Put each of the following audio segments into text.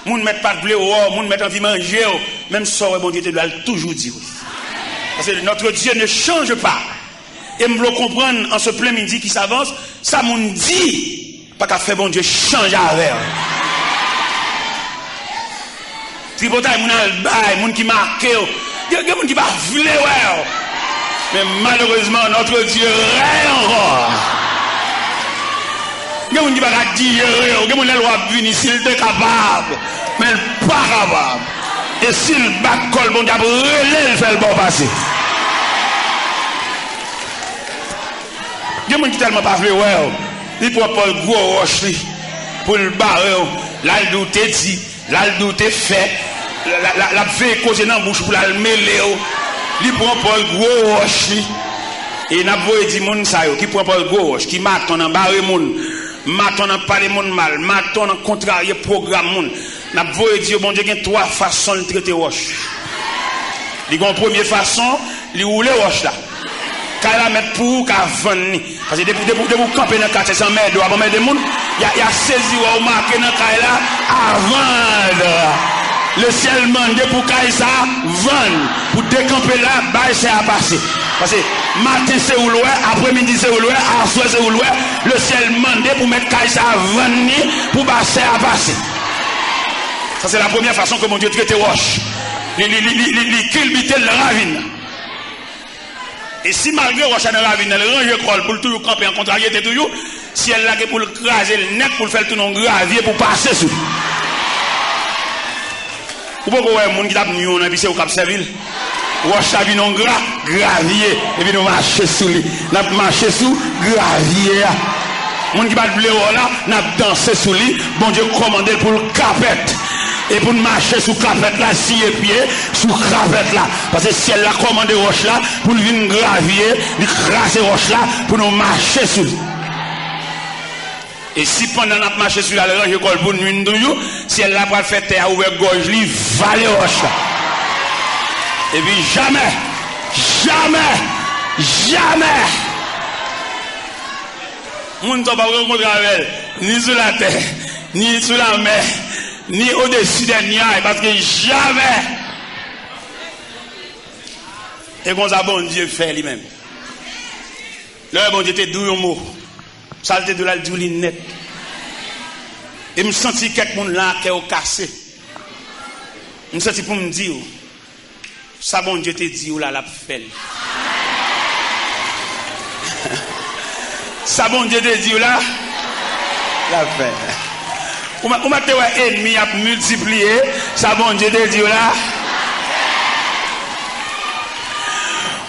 moun met pas de blé, moun met envie manger, même ça, bon Dieu, tu dois toujours dire. Parce que notre Dieu ne change pas. Et me le comprendre en ce plein midi qui s'avance, ça moun dit, pas qu'à faire bon Dieu changer avec. Tripotaille, moun al moun qui marque, il y a moun qui va vouler, ouais. Mais malheureusement, notre Dieu règne encore. Il y a moun qui va dire, il y a moun qui va venir s'il est capable, mais il n'est pas capable. Et s'il bat col, bon Dieu, il fait le bon passer. Il y a des gens qui tellement pas fait, ouais, il prend pas le gros roche pour le barrer, là il doute dit, là il doute fait, la fait causer dans la bouche pour la mêler, il prend pas le gros roche, et n'a pas dit moun ça qui prend pas le gros roche, qui m'attend en barrer moun, m'attend en parler moun mal, m'attend en contrarier programme moun, n'a pas dit bon Dieu il y a trois façons de traiter roche. Il y a une première façon, il roule roche là. Quand la mettre pour qu'à vendre parce que depuis vous camper dans 400 mètres avant mettre des monde il y a saisi ou marqué dans caille là à vendre le ciel mande pour caille ça vendre pour décamper là bail c'est à passer parce que matin c'est ou loin après-midi c'est ou loin à soir c'est ou loin le ciel mande pour mettre caille ça vendre pour passer à passer ça c'est la première façon que mon Dieu traite roche il culbute le ravine. Et si malgré Rocha dans la ville, elle range l'école pour toujours camper en contrariété toujours, si elle l'a pour le craser le nez pour le faire tout non gravier pour passer sous. Ou pas voir monde qui t'a mis on a pisé au Cap Serville. Rocha vient non gravier et puis nous marcher sous lui. N'a marcher sous gravier. Monde qui va blé là, n'a danser sous lui, bon Dieu commandé pour le capette. Et pour marcher sous capette là, si et pied, sous capette là. Parce que si elle a commandé roche là, pour venir gravier, craser roche là, pour nous marcher sous. Et si pendant notre marché sur la range école pour nous toujours, si elle a pas fait terre ouvert gorge, lui, valer roche là. Et puis jamais, moun ne pas rencontrer avec elle, ni sur la terre, ni sur la mer. Ni au-dessus des niailles, parce que jamais. Et comme ça, bon Dieu fait lui-même. Le bon Dieu était doux un mot. Ça était de la doulinette. Et me senti quelqu'un là qui est cassé. Me senti pour me dire, ça bon Dieu te dit, ou là, la fait. Ça bon Dieu te dit, ou là, la fait. Ou m'a te ouais ennemi a multiplié, ça bon Dieu te dit là.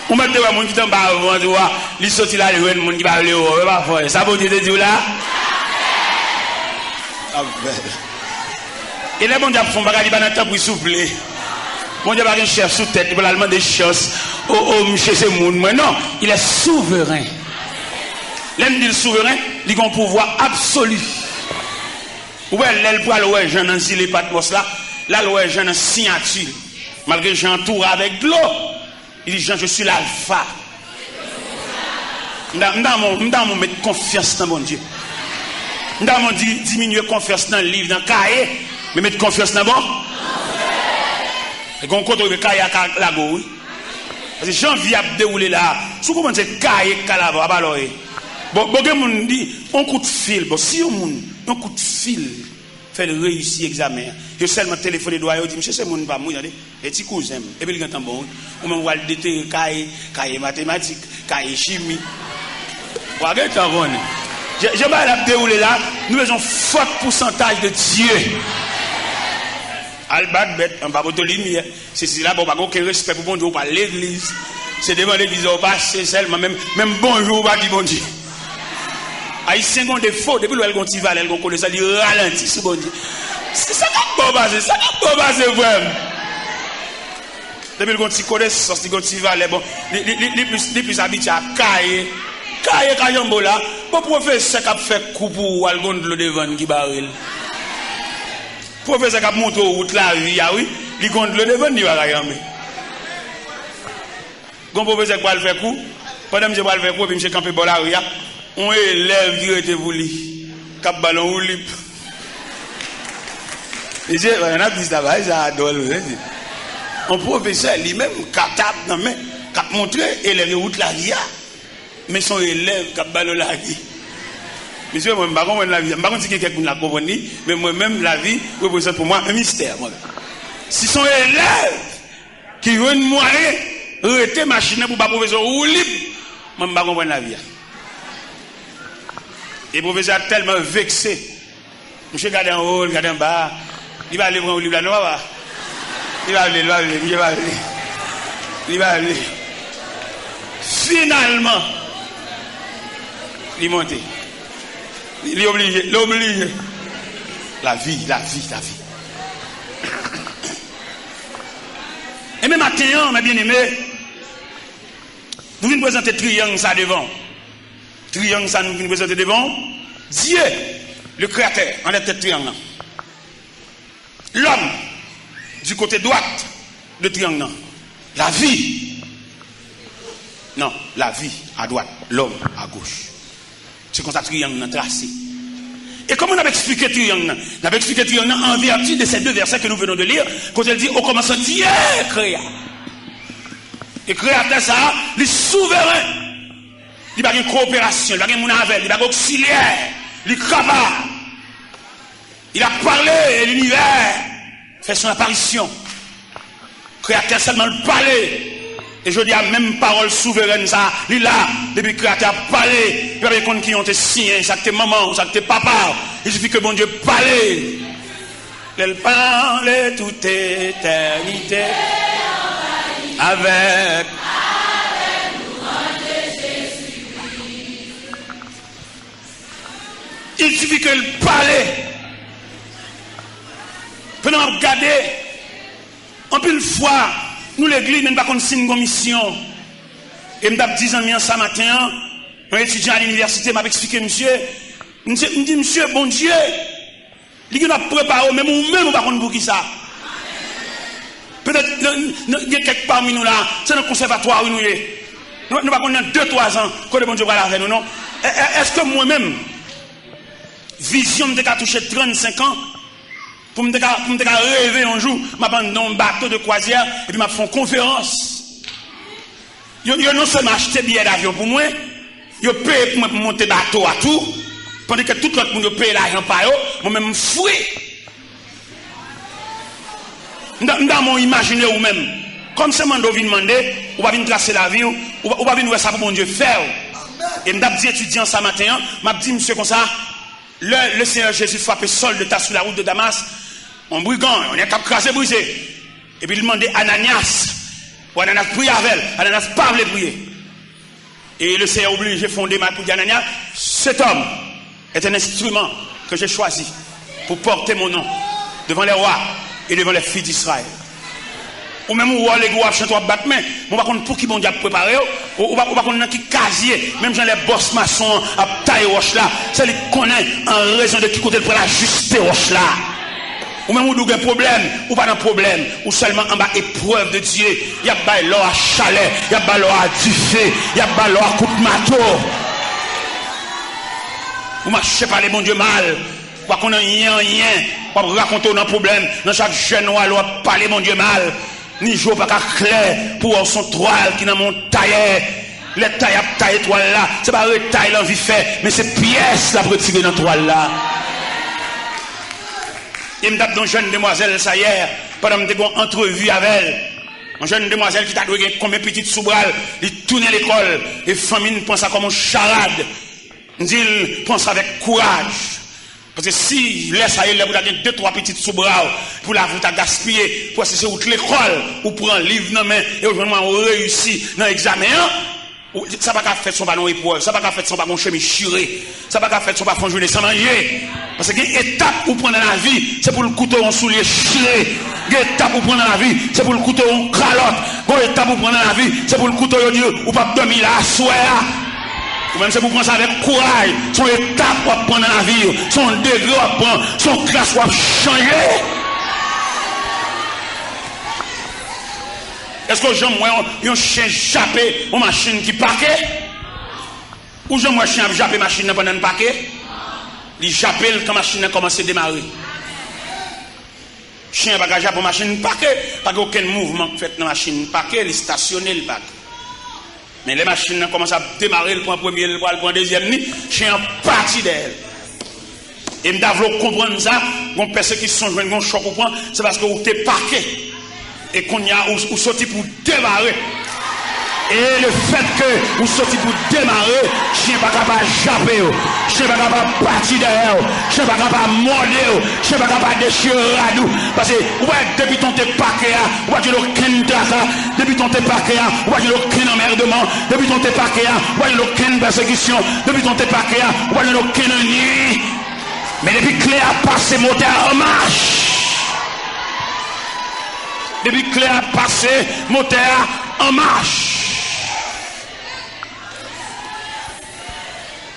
Ou m'a te ouais moun qui t'en bas avant tu vois, li sorti là le moun qui va le haut, pas fort. Ça bon Dieu te dit là. Et les bon Dieu font bagage li ba nan temps pour souffler. Bon Dieu pas un chef sous tête, il va demander des choses au monsieur ce moun. Mais non, il est souverain. L'aime dit souverain, il a un pouvoir absolu. Ouais, elle pour aller Jean dans les patmos là, là ouais Jean dans signature. Malgré Jean tour avec de l'eau. Il dit Jean, je suis l'alpha. M'dam mon mettre confiance dans mon Dieu. M'dam mon diminuer confiance dans le livre, dans le cahier, mais mettre confiance dans bon. Et qu'on compte le cahier à la go, oui. Parce que Jean vient à dérouler là. Si vous commencez cahier calava, alors bon moun dit on coup de fil, bon si on coup de fil fait le réussir examen. Je seulement téléphoné doyen, dit monsieur c'est mon pas moi et petit cousin et puis il entend bon ou même va déterrer cahier mathématiques, cahier chimie. Regarde ta bonne. Je vais la dérouler là, nous faisons fort pourcentage de Dieu. Albat bête en bas de lumière. C'est là bon pas aucun respect pour bon Dieu pas l'église. C'est devant l'église au passer seulement même bonjour pas dit bon Dieu. Haïtien ont des faux depuis le gontival elle connaît ça dit ralenti c'est bon Dieu. C'est ça qui bon basé, ça qui bon basé vraiment. Depuis le gontival sorti gontival bon, les plus habitués à cailler kayambo là, bon professeur qui a fait coup pour algon de devant qui baril. Professeur qui a monté route la vie ah oui, il compte le devant il va kayambe. Gon professeur qui va le faire coup, pendant que je va le faire coup puis monsieur camper bola ria. On élève qui était voulu cap ballon ou libre Il dit, on a dit ça, ça adore. Un professeur lui-même, capable, qui montre élève route la vie, mais son élève qui a la vie. Monsieur, moi, je ne sais pas la vie. Je ne sais pas si quelqu'un l'a compris, mais moi-même, la vie représente pour moi un mystère. Si son élève qui veut une moyen, arrêter machine pour pas professeur ou libre, moi, je ne sais pas comprendre la vie. Et le professeur a tellement vexé. Monsieur, regardez en haut, regardez en bas. Il va aller prendre le livre là, non, va. Il va aller. Finalement, il monte. Il est obligé. La vie. Et même matin, mes bien-aimés, nous venons présenter triangle ça devant. Triangle ça nous venons présenter devant. Dieu, le créateur, en la tête triangle. L'homme, du côté droite, le triangle. La vie. Non, la vie à droite, l'homme à gauche. C'est comme ça que triangle tracé. Et comment on a expliqué triangle? On a expliqué triangle en vertu de ces deux versets que nous venons de lire, quand il dit au commencement Dieu créa. Et créateur ça, il est souverain. Il n'y a pas de coopération, il n'y a pas de monavelle, il n'y a pas d'auxiliaire, il est capable. Il a parlé et l'univers fait son apparition. Créateur seulement le parler. Et je dis à même parole souveraine, ça, il est là, depuis que créateur a parlé, il y a des gens qui ont été signés, ça que t'es maman, ça que t'es papa, il suffit que bon Dieu parle. Elle parle toute éternité avec il suffit qu'elle parle. Pendant regarder, en plus fois, nous l'église, nous ne pouvons pas signer une mission. Et je me dis ça matin, un étudiant à l'université m'a expliqué, monsieur, me dit, monsieur, bon Dieu, il nous a préparé, même ou même, on ne va pas pour qui ça. Peut-être, il y a quelques parmi nous là, c'est un conservatoire où nous sommes. Nous ne pouvons pas 2-3 ans, que le bon Dieu va la faire, non? Est-ce que moi-même, vision de toucher 35 ans, pour me rêver un jour, je vais dans un bateau de croisière et puis je fais une conférence. Ils non seulement acheté billet d'avion pour moi, ils payent pour monter bateau à tout, pendant que tout l'autre monde paye l'argent par eux, moi-même je fouille. Dans mon imaginaire ou même, comme c'est Mando vient demander, ou va venir tracer la vie, ou va venir voir ça pour mon Dieu faire. Et je dit étudiant ça matin, je dit monsieur comme ça, le Seigneur Jésus frappait Saul de Tarse sur la route de Damas, en brigand, on est crasé, brisé. Et puis il demandait Ananias, ou Ananias prie avec elle, Ananias pas voulait prier. Et le Seigneur obligé de fonder ma pour dire Ananias, cet homme est un instrument que j'ai choisi pour porter mon nom devant les rois et devant les filles d'Israël. Ou même où les gars chantent à battre main, on va connaître pour qui bon Dieu préparé, ou va connaître qui casier, même dans les boss maçons à taille roche là, c'est lui connaît en raison de qui côté pour la juste roche là. Ou même où il y a un problème, ou pas de problème, ou seulement en bas épreuve de Dieu, il y a pas l'or à chalet, il y a pas l'or à du feu, il y a pas l'or à coup de marteau. Vous marchez pas les bon Dieu mal, ou qu'on a rien, ou raconter un problème, dans chaque jeune ou alors parler mon Dieu mal. Ni jour pas clair pour son toile qui dans mon tailleur. Les taille toile là, c'est pas retaille l'envie fait, mais c'est pièce là pour tirer dans toile là. Il me tape dans une jeune demoiselle ça hier, pendant que j'ai une entrevue avec elle. Une jeune demoiselle qui t'a donné comme une petite sous-bral, il tourne à l'école, et famille pense ça comme une charade. Il dit, pense avec courage. Parce que si laisse à elle, vous avez 2-3 petites sous-bras pour la vous gaspiller, pour essayer de l'école, ou pour un livre dans main, et aujourd'hui, on réussit dans l'examen, ça va pas faire son ballon épreuve, ça va pas faire son ballon chemin chiré, ça va pas faire son ballon journée sans manger. Parce que l'étape pour prendre dans la vie, c'est pour le couteau en soulier chiré. L'étape pour prendre dans la vie, c'est pour le couteau en calotte. L'étape pour prendre dans la vie, c'est pour le couteau en dire, ou pas dormir là, à soir. Ou même c'est pour prendre ça avec courage. Son étape pour prendre dans la vie, son degré pour prendre, son classe pour changer. Est-ce que j'aime moi un chien jappé une machine qui paquet? Ou j'aime moi un chien jappé machine pendant un paquet? Il jappé quand la machine a commencé à démarrer. Chien bagage pour machine paquet, pas aucun mouvement fait dans machine paquet, il stationné le paquet. Mais les machines commencent à démarrer le point premier, le point deuxième, chien parti d'elle. Et m'ta vlo comprendre ça, gon personne qui sont joindre gon choc au point, c'est parce que vous t'es parqué et qu'on y a ou sorti pour démarrer. Et le fait que vous sortez pour démarrer, chien pas capable de japper, chien pas capable de partir derrière, chien pas capable de morder, chien pas capable de déchirer radou. Parce que, ouais, depuis ton t'es parqué, ouais, tu l'as aucun traca, depuis ton t'es parqué, ouais, tu l'as aucun emmerdement, depuis ton t'es parqué, ouais, tu l'as aucune persécution, depuis ton t'es parqué, ouais, tu l'as aucune nuit. Mais depuis que Clé a passé, moteur en marche. Depuis que Clé a passé, moteur en marche.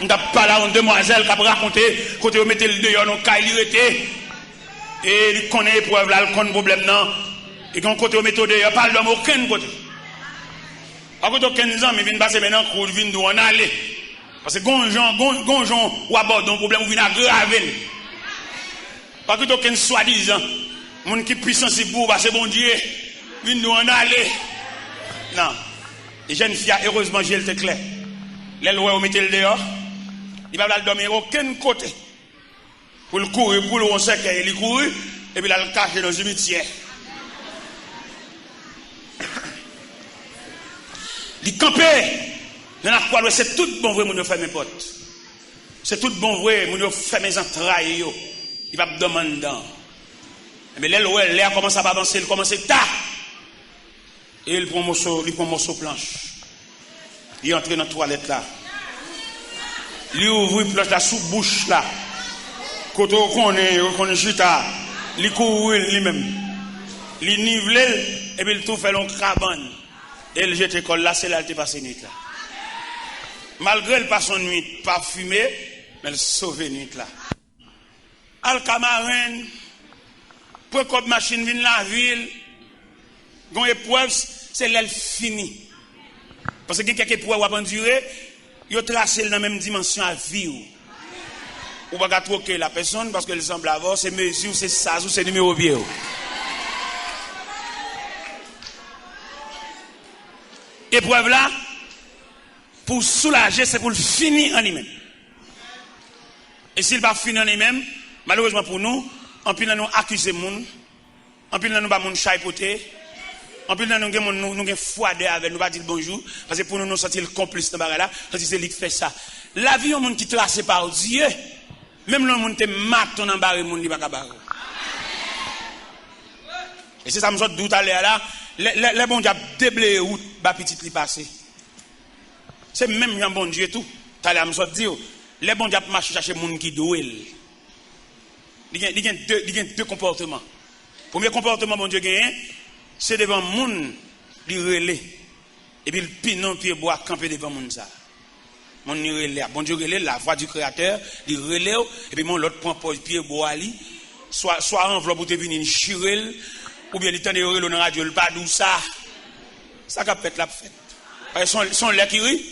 On a parlé à une demoiselle qui a raconté, quand on mettait le dehors, on a été, et il connaît l'épreuve là, il connaît le problème non. Et quand on mettait le dehors, il parle d'homme aucun côté. À côté de 15 ans, il vient passer maintenant, il vient d'où on allait. Parce que gonjon ou aborde un problème, ou vient aggraver. Parce que aucun soi-disant, mon qui puissant c'est pour passer bon Dieu, vient d'où on allait. Non. Les jeunes filles, heureusement, j'ai le clair. Les lois, on mettait le dehors. Il va pas dormir aucun côté. Pour le courir, pour le on sait qu'il est couru, et puis il va le cacher dans le cimetière. Il campait. C'est tout bon vrai, mon fait mes potes. C'est tout bon vrai, mon fait mes entrailles. Il va me demander. Mais les lois, l'air commence à avancer, il commence à tard. Et il prend un morceau planche. Il entre dans la toilette là. Il ouvre une planche là sous bouche là. Quand on est chita, il court lui-même. Il nivelle et puis il tout fait long cabane. Et il jette l'école là, c'est là qu'il passe nuit là. Malgré le passe nuit, pas fumé, mais il sauve nuit là. Alcamarin, pour que machine vienne la ville, gon épreuve, c'est l'aile fini. Parce que quelqu'un qui pourrait endurer, il a tracé dans la même dimension à vivre. Ou pas troquer la personne parce qu'elle semble avoir ses mesures, ses sas ou ses numéros vieux. Épreuve là, pour soulager, c'est pour le finir en lui-même. Et s'il va finir en lui-même, malheureusement pour nous, en plus nous accuser moun, en plus nous pas moun chaipoter. En plus, nous avons foi avec nous, pas dire bonjour, parce que pour nous, nous sentir le complice dans là, parce que c'est lui qui fait ça. La vie, on qui tracé par Dieu, même le monde qui mat en barre, le monde n'est pas barre. Et c'est ça, je me suis dit à l'heure là, les bons dieux déblayé route, bah petit li passé. C'est même un bon Dieu tout. Tout à l'heure, je me suis dit, les bons dieux marchent chercher les gens qui doivent. Il y a deux comportements. Premier comportement, bon Dieu, gagne. C'est devant moun li relais et puis le pinon pied bois camper devant moun ça mon ni relais bon Dieu relais la voix du créateur li relais et puis mon l'autre point pose pied bois li soit enveloppe pour te venir chirel ou bien il tande relais dans radio le pas d'où ça qu'a fait la fête son lait qui rit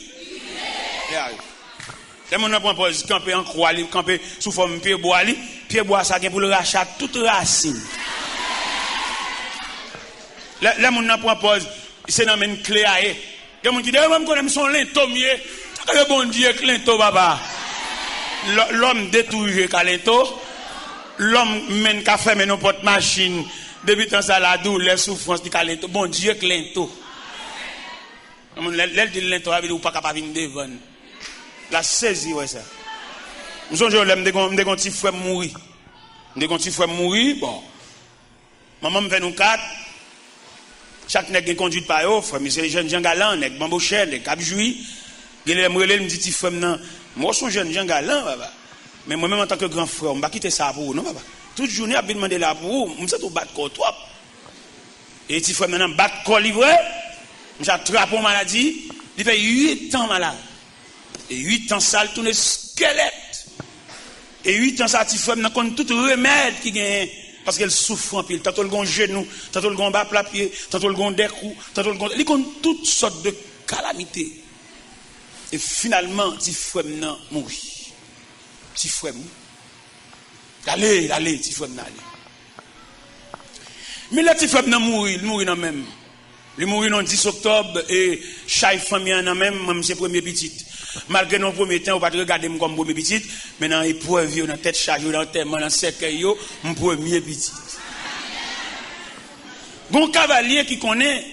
les mon point pose camper en croix li camper sous forme pied bois ça gain pour le rachat toute racine. Là, mon n'a pas pause, c'est dans une clé à eux. Il y a des gens qui disent, même quand ils sont lento, le bon Dieu, lento, papa. L'homme détruit lento, l'homme mène qu'à faire nos portes machines, depuis tant ça la douleur, les souffrances, lento. Bon Dieu, lento. L'aile dit lento, il n'est pas capable de venir devant. La saisie, ouais, ça. Nous sommes jeunes, je me dis, petit frère mourir. Je me dis, petit frère mourir, bon. Maman me fait nous quatre. Chaque nègre qui conduit par eux, frère, mais c'est les jeunes gens galants, nègre bambouchel, les cap-jouis. Il me dit, petit frère, non, moi, je suis jeune gens galants, papa. Mais moi-même, en tant que grand frère, je ne vais pas quitter ça pour vous, non, papa. Toute journée, je vais demander là pour vous, je vais battre corps, toi. Et petit frère, maintenant, battre corps livré, je vais attraper une maladie, il fait 8 ans malade. Et 8 ans, ça, il tourne squelette. Et 8 ans, ça, petit frère, maintenant, tout remède qui gagne. Parce qu'elle souffre en pile. Tantôt le gon genou, tantôt le gon bas plat pied, tantôt le gon décou, tantôt le gon. Il y a toutes sortes de calamités. Et finalement, petit frère n'a mouru. Petit frère mou. Allez, petit frère n'a allé. Mais là, tu frère n'a mourir, il mourit dans même. Il mourit le 10 octobre et chaque famille en même c'est premier petit. Malgré nos premiers temps, on va regarder comme premier petit, mais dans l'épreuve, dans tête chargée, dans tellement dans cercueil, mon premier petit. Bon cavalier qui connaît,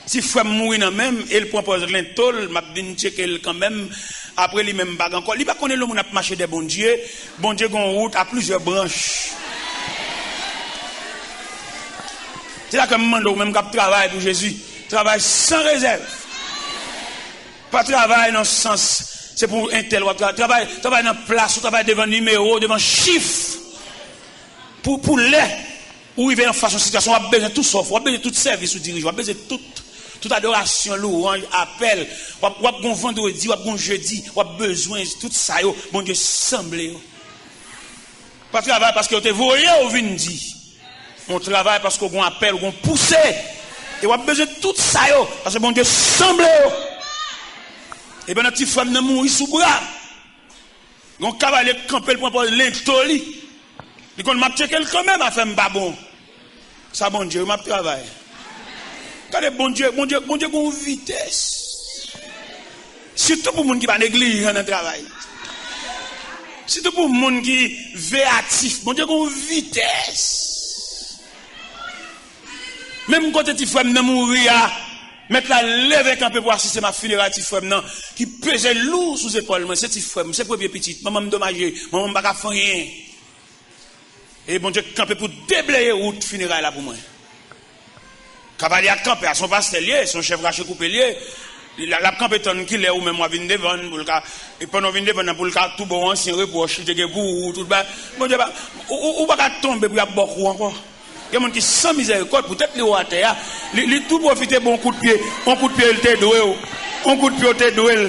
si frère mourir dans même, il propose l'intol, m'a bien checker quand même, après lui même bag encore. Il pas connaît le monde a marché des bon Dieu gon route à plusieurs branches. C'est là que je demande même qu'on travaille pour Jésus. Travaille sans réserve. Pas travail dans le sens, c'est pour un tel. Travail dans place, travail devant numéro, devant chiffre. Pour l'air, où il vient en face de situation, on a besoin de tout sauf, on a besoin de tout service ou dirigeant, on a besoin de toute adoration, louange, appel, on a besoin de vendredi, on a besoin de jeudi, on a besoin de tout ça, bon Dieu, semblé. Pas travail parce que vous êtes voyé ou vient dire. On travaille parce qu'on appelle, on pousse. Et on a besoin de tout ça, parce que bon Dieu semble. Et bien notre petit femme n'a mourir sous bras. On cavalier camper le point pour l'intoli. Et qu'on m'a checké quand même à faire un babon. Ça bon Dieu, m'a travail. Regardez bon Dieu, qu'on vitesse. Surtout pour les gens qui va négliger dans le travail. Surtout pour les gens qui véatifs. Bon Dieu, qu'on vitesse. Même quand tu fais mourir, mettre la lèvre un peu pour assister ma funéraille, tu fais qui pesait lourd sous épaules, c'est tu fais, c'est premier petit, maman me dommagé, maman me pas faire rien. Et bon Dieu, camper pour déblayer route funéraille là pour moi. Cavalier a campé à son pastel, son chef raché coupé lié, la campé ton qui est ou même moi vinn devant pour le cas, et pendant vinn devant pour le cas tout bon ancien reproche, il te pour tout bas. Bon Dieu, ou pas tomber pour y avoir beaucoup encore. Il y a des gens qui sans miséricorde, peut-être les rois terre, ils tout profiter bon coup de pied, un coup de pied il te doué, un coup de pied il te doué.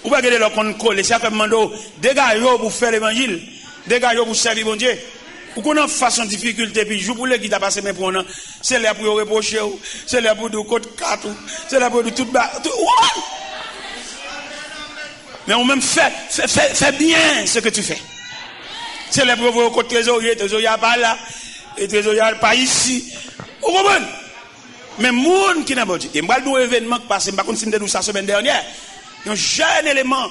Ou pas regarder leur compte coller, ça fait mando, dégagez pour faire l'évangile, dégagez pour servir bon Dieu. Ou qu'on a façon de difficulté, puis je voulais qu'il t'a passé mes pour nous, c'est là pour reprocher, c'est là pour du code 4, c'est là pour du tout bas. Mais on même fait bien ce que tu fais. C'est les preuves au côté trésorier pas là, et trésorier pas ici. Vous comprenez? Mais monde qui n'a pas dit. Et moi, le événement qui passe, je ne sais pas si ça semaine dernière. Il y a un jeune élément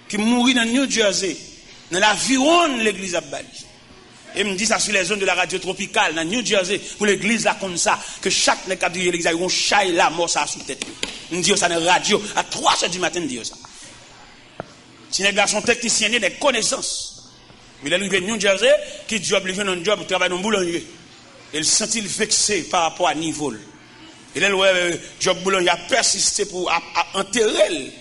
qui mourit dans New Jersey, dans l'aviron de l'église à Bali. Et me dit ça sur les zones de la radio tropicale, dans New Jersey, pour l'église là comme ça, que chaque cadre de l'église a un chat là, mort ça sous tête. Me dit ça dans la radio, à 3h du matin, me dit ça. Si les gars sont techniciens, des connaissances. Mais il est arrivé à New Jersey, qui job, il vient dans un job, il travaille dans un boulanger. Il se sentit vexé par rapport à niveau. Et là, le job boulanger a persisté pour enterrer.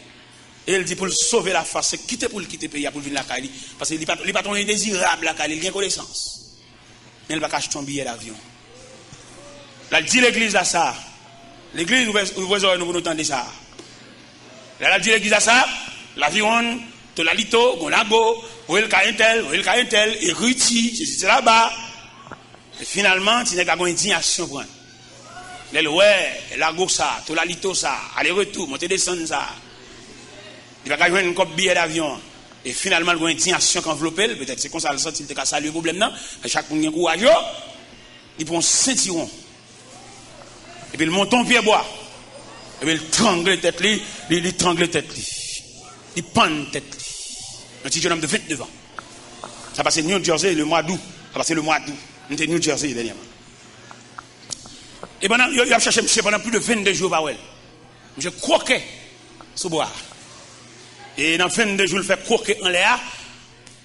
Et il dit pour le sauver la face, c'est quitter pour le quitter le pays, pour venir la Cali. Parce qu'il n'est pas indésirable la Cali, il a une connaissance. Mais il va acheter un billet d'avion. Là, il dit l'église à ça. L'église, nous nous entendez ça. Là, il dit l'église à ça, l'avion. La lito, gonago, ou el kaintel, et ruti, c'est là-bas. Et finalement, tu n'as pas une indignation pour elle. Ouais, la go ça, tout la lito ça, aller-retour, monter descendre ça. Il va pas jouer une copie billet d'avion. Et finalement, il y a une indignation qui enveloppe, peut-être c'est comme ça, il te casse le problème là. Chaque monde qui a courage, il prend un ceinturon. Et puis il monte en pied bois. Et puis il trangle tête, il trangle tête. Il pend tête. Un petit jeune homme de 29 ans. Ça passait New Jersey le mois d'août. Ça passait le mois d'août. On était New Jersey dernièrement. Et pendant, il a cherché monsieur pendant plus de 22 jours par elle. Je croquais sous bois. Et dans 22 jours, il fait croquer en l'air.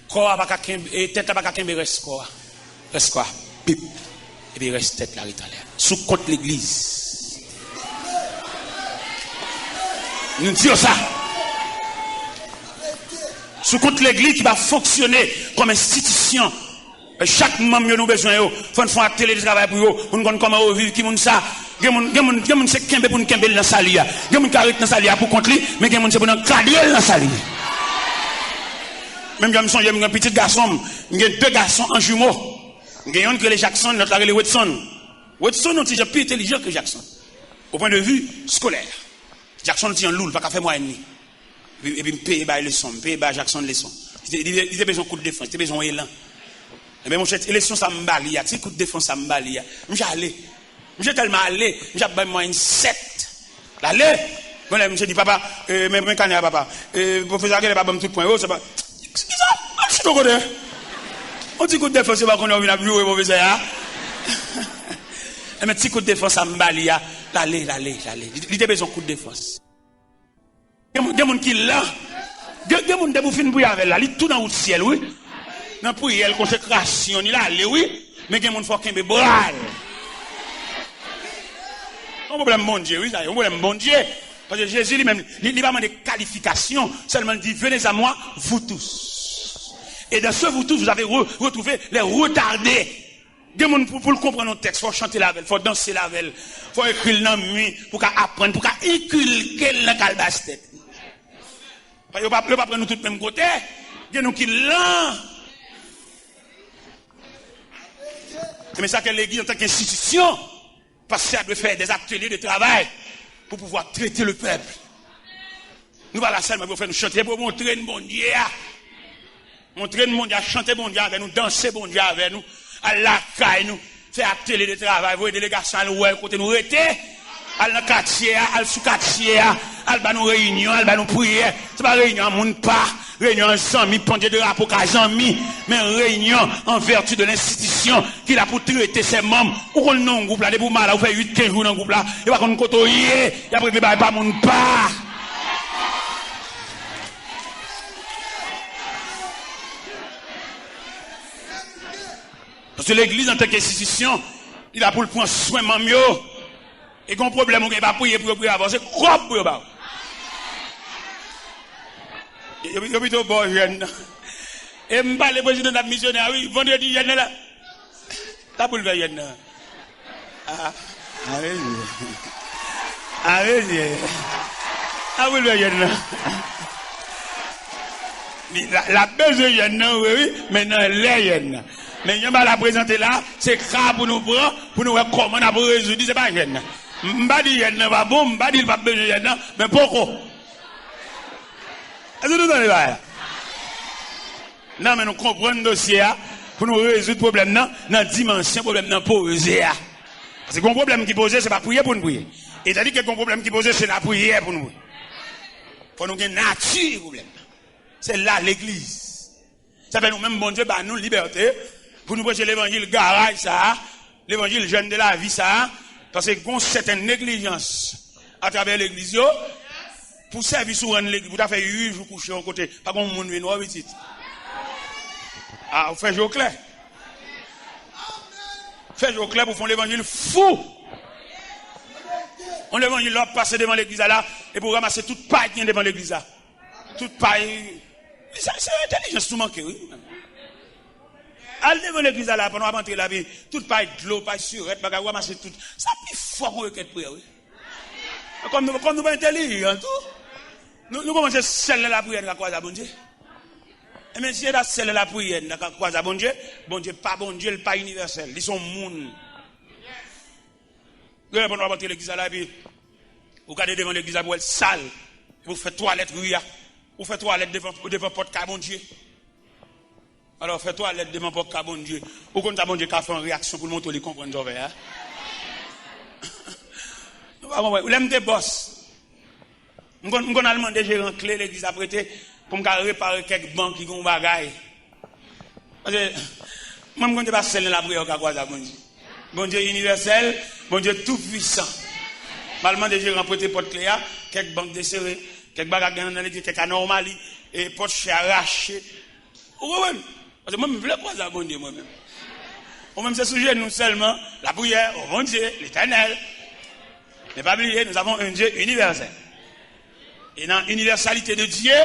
Corps pas qu'à et tête pas qu'à reste quoi. Reste quoi? Pip. Et puis reste tête là en l'air. Sous contre l'église. Nous disons ça. Sous compte l'église qui va fonctionner comme institution. Chaque membre de nous besoin, il faut faire un télétravail pour eux, pour nous connaître comment vivre, qui moun ça. Il y a moun c'est kembe pour nous kembe dans sa lia. Il y a moun carré dans sa lia pour contre lui, mais il y a moun c'est pour nous cadrer dans sa lia. Même quand j'ai un petit garçon, j'ai deux garçons en jumeaux. J'ai un qui est Jackson, l'autre est Watson. Watson est plus intelligent que Jackson. Au point de vue scolaire. Jackson est un loul, pas qu'à faire moi ennemi. Et puis, paye les leçons, paye Jackson les leçons. Il a besoin de coup de défense, il a besoin d'élan. Mais mon cher, élection ça m'balia, petit coup de défense ça m'balia. J'allais. J'ai tellement allé, j'ai pas moi une 7. Allez. Bon là, monsieur dit papa, mais canne papa. Professeur quel pas bon tout point. Oh, c'est pas. Qu'est-ce que ça? Je suis trop content. On dit coup de défense c'est pas qu'on a venu jouer professeur. Mais petit coup de défense ça m'balia. Allez. Il était besoin de coup de défense. Il y a des gens qui là. Il y a des gens qui fin pour avec là, il tout dans le ciel oui. Dans prière consécration, il là oui, mais il y a des gens qui font qu'un bébral. Un problème bon Dieu, oui, ça, un problème bon Dieu. Parce que Jésus lui-même, il n'a pas de qualification, seulement il dit venez à moi, vous tous. Et dans ce vous tous, vous avez retrouvé les retardés. Des gens pour le comprendre notre texte, il faut chanter la veille, il faut danser la veille, il faut écrire dans la nuit, pour apprendre, pour inculquer dans la calebasse tête. Parce que ne pas prendre nous tous le même côté. Il y a nous qui l'ont. Mais ça que l'église en tant qu'institution, parce qu'elle doit faire des ateliers de travail pour pouvoir traiter le peuple. Nous voilà seulement pour faire nous chanter, pour montrer le bon Dieu. Montrer le bon Dieu, chanter bon Dieu avec nous, danser bon Dieu avec nous, à la caille nous, faire atelier de travail, voir des délégations à nous, côté nous rester, à dans quartier, à sous quartier, à nous réunion, à nous prier. C'est pas réunion, moun pas. Réunion ensemble, pendant de rapport qu'à Jean-Mi, mais réunion en vertu de l'institution qui a pour traiter ses membres. Ou qu'on non un groupe là, des pour mal, ou fait 8-15 jours dans le groupe là, et pas qu'on côtoyer, et après, pas mon pas. Parce que l'église en tant qu'institution, il a pour le prendre soin de mieux. Et qu'on problème, on ne peut pas prier pour avancer, quoi pour eux. Il y a plutôt bon jeune. Et je parle le président de la missionnaire, oui, vendredi, jeune là. T'as pour le faire jeune. Ah, oui. Ah, pour le faire jeune. La besoin jeune, oui, mais non, les jeunes. Mais il y a la présenter là, c'est grave pour nous prendre, pour nous voir comment on a résoudre, c'est pas jeune. M'ba dit jeune, pas bon, m'ba dit pas besoin jeune, mais pourquoi? Est-ce que nous allons là? Non, mais nous comprenons le dossier pour nous résoudre le problème dans la dimension problème dans posé. Parce que le problème qui posé, c'est pas prier pour nous prier. Et c'est-à-dire que le problème qui posé, c'est la prière pour nous. Pour nous gagner nature problème. C'est là l'église. Ça fait nous-mêmes, bon Dieu, bah nous liberté pour nous prêcher l'évangile garage ça, l'évangile jeune de la vie ça, parce que qu'on certaine négligence à travers l'église. Pour servir sur l'église, vous avez fait 8 jours coucher en côté. Pas comme mon nuit noir, petit. Ah, vous faites jour clair. Faites jour clair pour faire l'évangile fou. On l'évangile là, passer devant l'église là, et pour ramasser toute paille qui est devant l'église là. Toute paille. C'est intelligence tout manqué, oui. Allez devant l'église là, pendant qu'on entrer la vie, toute paille de l'eau, paille surette, bagarre, ramasser tout. Ça plus fort qu'on requête prière, oui. Comme nous pas intelligents, tout. Nous commençons à sceller la prière dans la croix à bon Dieu. Et mais si on a scellé la prière dans la croix à bon Dieu, pas bon Dieu, pas universel. Ils sont moun. Vous allez rentrer l'église là, puis vous regardez devant l'église pour être sale. Vous faites toilette, oui. Vous faites toilette devant porte à bon Dieu. Alors faites toilette devant porte à bon Dieu. Ou quand bon Dieu qui a fait une réaction pour le montrer, les comprendre. Vous l'aimez des boss. Je vais demander gérant clé l'église à prêter pour me réparer quelques banques qui ont des bagailles. Parce que moi, je ne vais pas sceller la prière à quoi ça, bon Dieu. Bon Dieu universel, bon Dieu tout puissant. Je vais demander gérant prêter porte clé, quelques banques desserrées, quelques bagages dans l'église, quelques anomalies, et porte chez arraché. Parce que moi, je veux quoi ça, bon Dieu, moi-même. Moi-même, c'est sujet, nous seulement, la prière, au bon Dieu, l'éternel. Mais pas oublier, nous avons un Dieu universel. Et dans l'universalité de Dieu,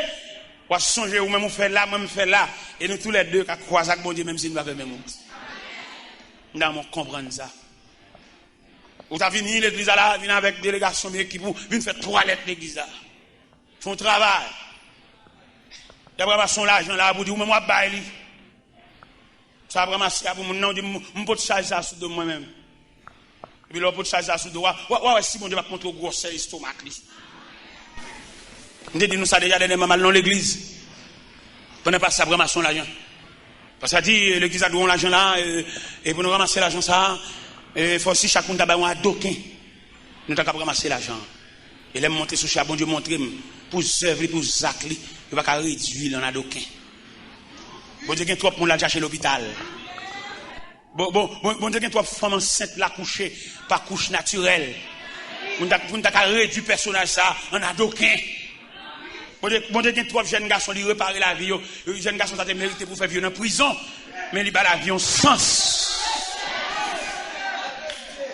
on va songer, ou même on fait là, même on fait là. Et nous tous les deux, qui croisons avec mon Dieu, même si nous ne faisons pas même chose. Nous devons comprendre ça. Vous avez venu l'église là, venez avec délégation d'équipe, venez faire toilette l'église là. Font travail. Il y a vraiment son l'argent là, pour dire, moi, moi, baille. Ça va vraiment, pour mon nom, je peux charger ça sous de moi-même. Et puis là, on peut charger ça sous de moi. Ouais, si mon Dieu va te montrer au gros estomac. Nous dit nous ça déjà dernièrement mal dans l'église. Prenez pas ça vraiment son l'argent. Parce que dit, l'église a donné l'argent là, et pour nous ramasser l'argent ça, il faut aussi chacun d'abord un doquin. Nous avons ramasser l'argent. Et les monter sur bon Dieu montrer pour servir, pour zacler, il va pas réduire dans un doquin. Bon Dieu, il y a trop de monde là chez l'hôpital. Bon Dieu, il y a trop de femmes enceintes là couchées, par couche naturelle. On a réduire le personnage ça en un doquin. Bon Dieu, il y a trop de jeunes garçons qui réparent la vie. Les jeunes garçons ont mérité pour faire vivre en prison, mais ils ont la vie en sens.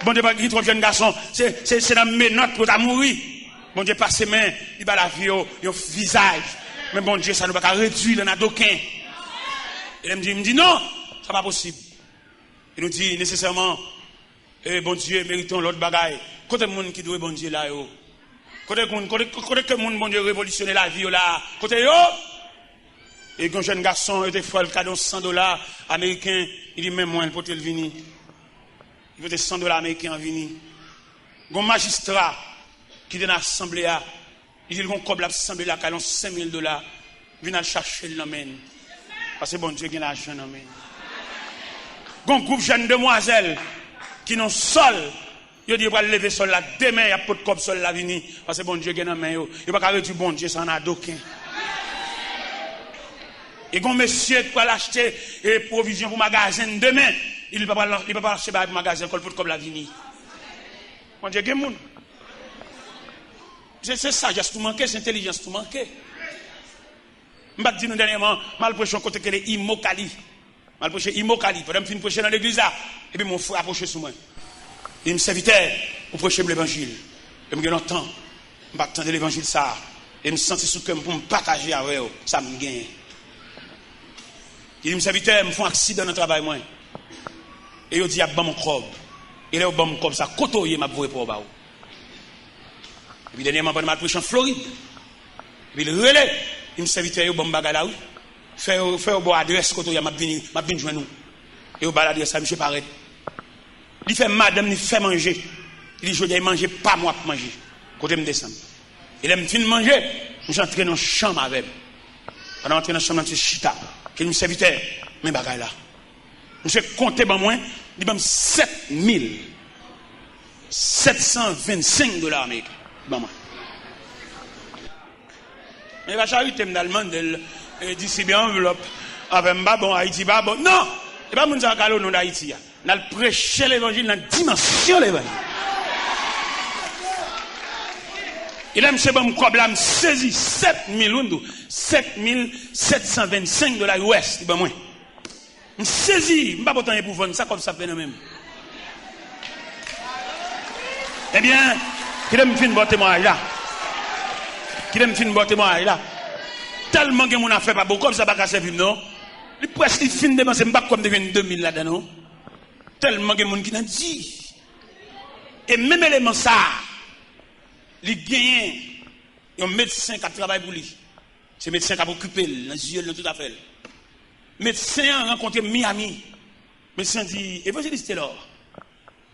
Bon Dieu, il y a trop de jeunes garçons, c'est dans mes notes pour mourir. Bon Dieu, pas ses mains, il a la vie au visage. Mais bon Dieu, ça ne va pas réduire dans un doquin. Et il me dit non, ça n'est pas possible. Il nous dit nécessairement, bon Dieu, méritons l'autre bagaille. Côté monde qui doit bon Dieu là, côté que monde bon Dieu révolutionner la vie là, côté yo. Et quand jeune garçon était fait le cadeau $100 américains, il dit même moi il peut le venir. Il veut $100 américains en venir. Un magistrat qui est dans l'assemblée il dit qu'on coble l'assemblée là, cadeau $5,000, vient chercher le l'emmène. Parce que bon Dieu qui a l'argent l'emmène. Un groupe jeune demoiselles qui n'ont sol. Yo dit va lever sol là demain il y a pas de cop sol là venir parce que bon Dieu gagne en main yo. Il pas carré du bon Dieu ça en a d'aucun. Et quand monsieur qui va l'acheter et provision pour magasin demain, il pas acheter pour magasin pour comme la venir. Bon Dieu gagne monde. C'est sagesse tout manquer, c'est intelligence tout manquer. M'pa dit nous dernièrement mal prêcher côté que les Imokali. Mal prêcher Imokali, pendant me fin prêcher dans l'église là et puis mon frère approché sur moi. Il me servitait pour prêcher l'évangile. Et me longtemps, je m'attendais l'évangile ça. Et me sentais sous cœur pour me partager avec eux. Ça me gagne. Il me servitait, me font accident dans le travail moi. Et il dit à mon corps. Et là, mon corps ça côtoyer m'a voué pour bas. Et puis dernièrement, pendant ma prêche en Floride. Et puis le relais, il me servitait au bon bagage là. Faire au bon adresse côtoyer m'a venu joindre nous. Et au bas l'adresse ça monsieur paraît. Il fait madame, il fait manger. Il dit, je dois manger, pas moi pour manger. Côté me descendre. Il aime fin manger, je suis entré dans la chambre avec lui. Pendant entrer dans la chambre, je suis chita. Qu'il me serviteur, mais bagaille là. Je suis compté par moi, il m'a $7,725 américains. Bon, moi. Mais la charité me demande, elle dit, c'est bien enveloppe. Avec moi, bon, Haïti, bah, bon. Non! Et pas mon zakalo, non, d'Haïti. Nous allons prêcher l'évangile dans la dimension de l'évangile. Il a M. Bamkob là, me saisi $7,725 US. Il moi. Me saisi, je ne sais pas pour vendre ça comme ça fait même. Eh bien, qu'il aime fin bon témoignage là. Qu'il aime fin bon témoignage là. Tellement que mon affaire pas beaucoup comme ça pas servir non. Il presque fin de dépenser pas comme devient 2000 là-dedans non. Tellement de gens qui n'ont dit. Et même élément ça, il gagne un médecin qui travaille pour lui. C'est un médecin qui a occupé dans les yeux, tout à fait. Médecin a rencontré Miami. Médecin dit, évangéliste là.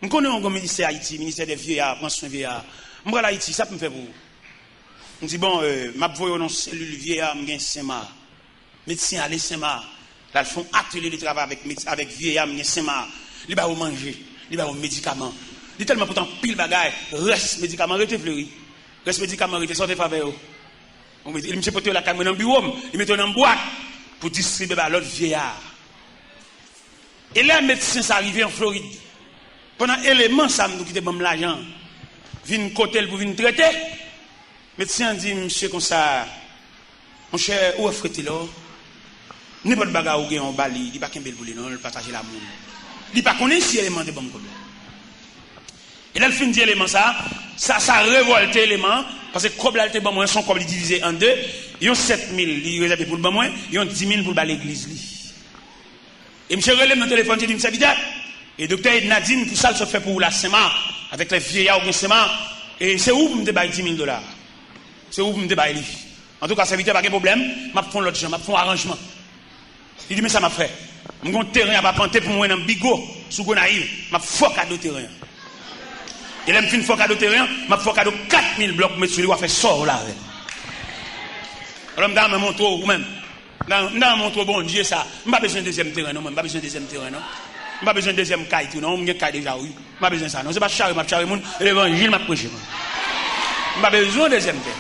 Je connais un ministère Haïti, ministère des vieillards, prends soin des vieillards. Je vais à Haïti, ça peut me faire pour vous. Je dis, bon, je vais dans cellule vieillard, je vais Saint-Mar. Médecin allez Saint-Mar. Là, ils font atelier de travail avec vieillard, je vais Saint-Mar. Il va manger, il va médicaments. Il est tellement pourtant pile bagaille, reste médicaments, reste fleuri. Reste médicaments, reste sortez faveur. Il me porté la caméra dans le bureau, il met dans une boîte pour distribuer à l'autre vieillard. Et là, le médecin s'est arrivé en Floride. Pendant l'élément, ça nous quitte l'argent. Vin côté pour venir traiter. Le médecin dit, monsieur, comme ça, mon cher, où est-ce là? N'importe quel bagage ou en Bali, il n'y a pas qu'un bel boulot, il partage l'amour. Il n'y a pas qu'on ait si élément de bon problème. Et là, le fin d'élément, ça révolte l'élément, parce que comme là, bon moins, son comme divisé en deux, ils ont 7,000, ils réservent pour le bon moins, ils ont 10,000 pour l'église. Et monsieur relève dans le téléphone, il dit, monsieur Vidal, et docteur Nadine, tout ça, se fait pour la SEMA, avec les vieillards ou SEMA, et c'est où vous me débaillez $10,000? C'est où vous me débaillez? En tout cas, ça évite pas de problème, je vais faire l'autre chose, je vais faire un arrangement. Il dit, mais ça m'a fait. Je vais terrain à planter pour moi dans Bigo, sous Gonaïve, je vais faire cadeau terrain. Et là, je vais faire cadeau terrain, je vais faire cadeau 4,000 blocs, mais celui-là, faire sort là. Alors, je vais mon tour, ou même. Dans mon trop bon Dieu, ça. Je n'ai pas besoin de deuxième terrain, non. Je n'ai pas besoin de deuxième terrain, non. Je n'ai pas besoin de deuxième caille, non. Je n'ai pas déjà, oui. Je n'ai pas besoin de ça, non. C'est pas charré, je l'évangile, je prêche. Je n'ai pas besoin de deuxième terrain.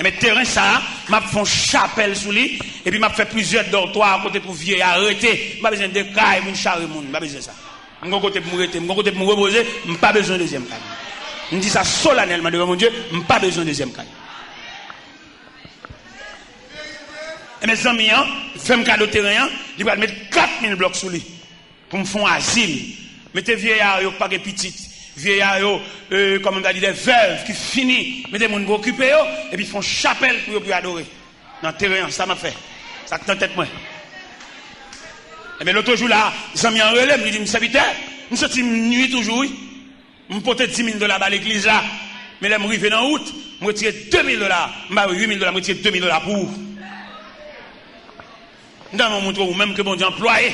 Mais terrain, ça, je fais une chapelle sous lui, et puis je fais plusieurs dortoirs à côté pour vieux arrêter. Je n'ai pas besoin de caille, je charré, je n'ai pas besoin de ça. Je n'ai pas besoin de m'arrêter, je n'ai pas besoin de me reposer, je n'ai pas besoin de deuxième caille. Je dis ça solennellement devant mon Dieu, je n'ai pas besoin de deuxième caille. Et mes amis, fais un cadeau terrain, ils vont mettre 4000 blocs sous lui pour me faire un asile. Mettez vieillards, pas de petites, vieillards, comme on a dit, des veuves qui finissent, mettez mon gros occupé, et puis ils font chapelle pour pouvoir adorer. Dans le terrain, ça m'a fait. Ça te tête moi. Et bien l'autre jour là, les amis en relève, ils disent, mon serviteur, nous sommes nuit toujours, oui. Je me porte $10 000 à l'église là. Mais là, je suis arrivé dans août, je retire $2 000, je $8 000, je retire $2 000 pour. Dans mon montre ou même que bon Dieu employé.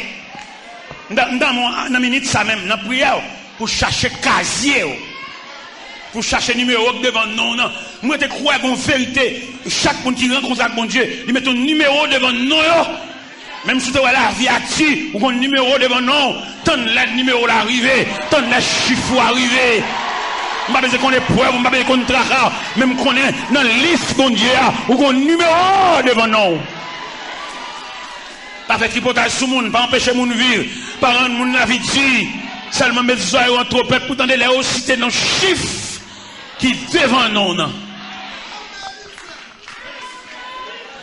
Dans mon minute ça même, dans la prière, pour chercher casier, pour chercher numéro devant non, non. Moi, je crois en vérité. Chaque monde qui rencontre avec bon Dieu, il met ton numéro devant non. Même si tu as la vie à tu, ou un numéro devant non, tant le numéro l'arrivée, tant le chiffre arrivé. Je ne sais pas qu'on est preuve, je ne sais pas qu'on est traqueur, même qu'on est dans la liste bon Dieu, ou un numéro devant non. Pas faire tripotage sur le monde, pas empêcher le monde de vivre, pas rendre le monde la vie de seulement mettre les oreilles entre peuple pour tenter les citer dans le chiffre qui devant nous.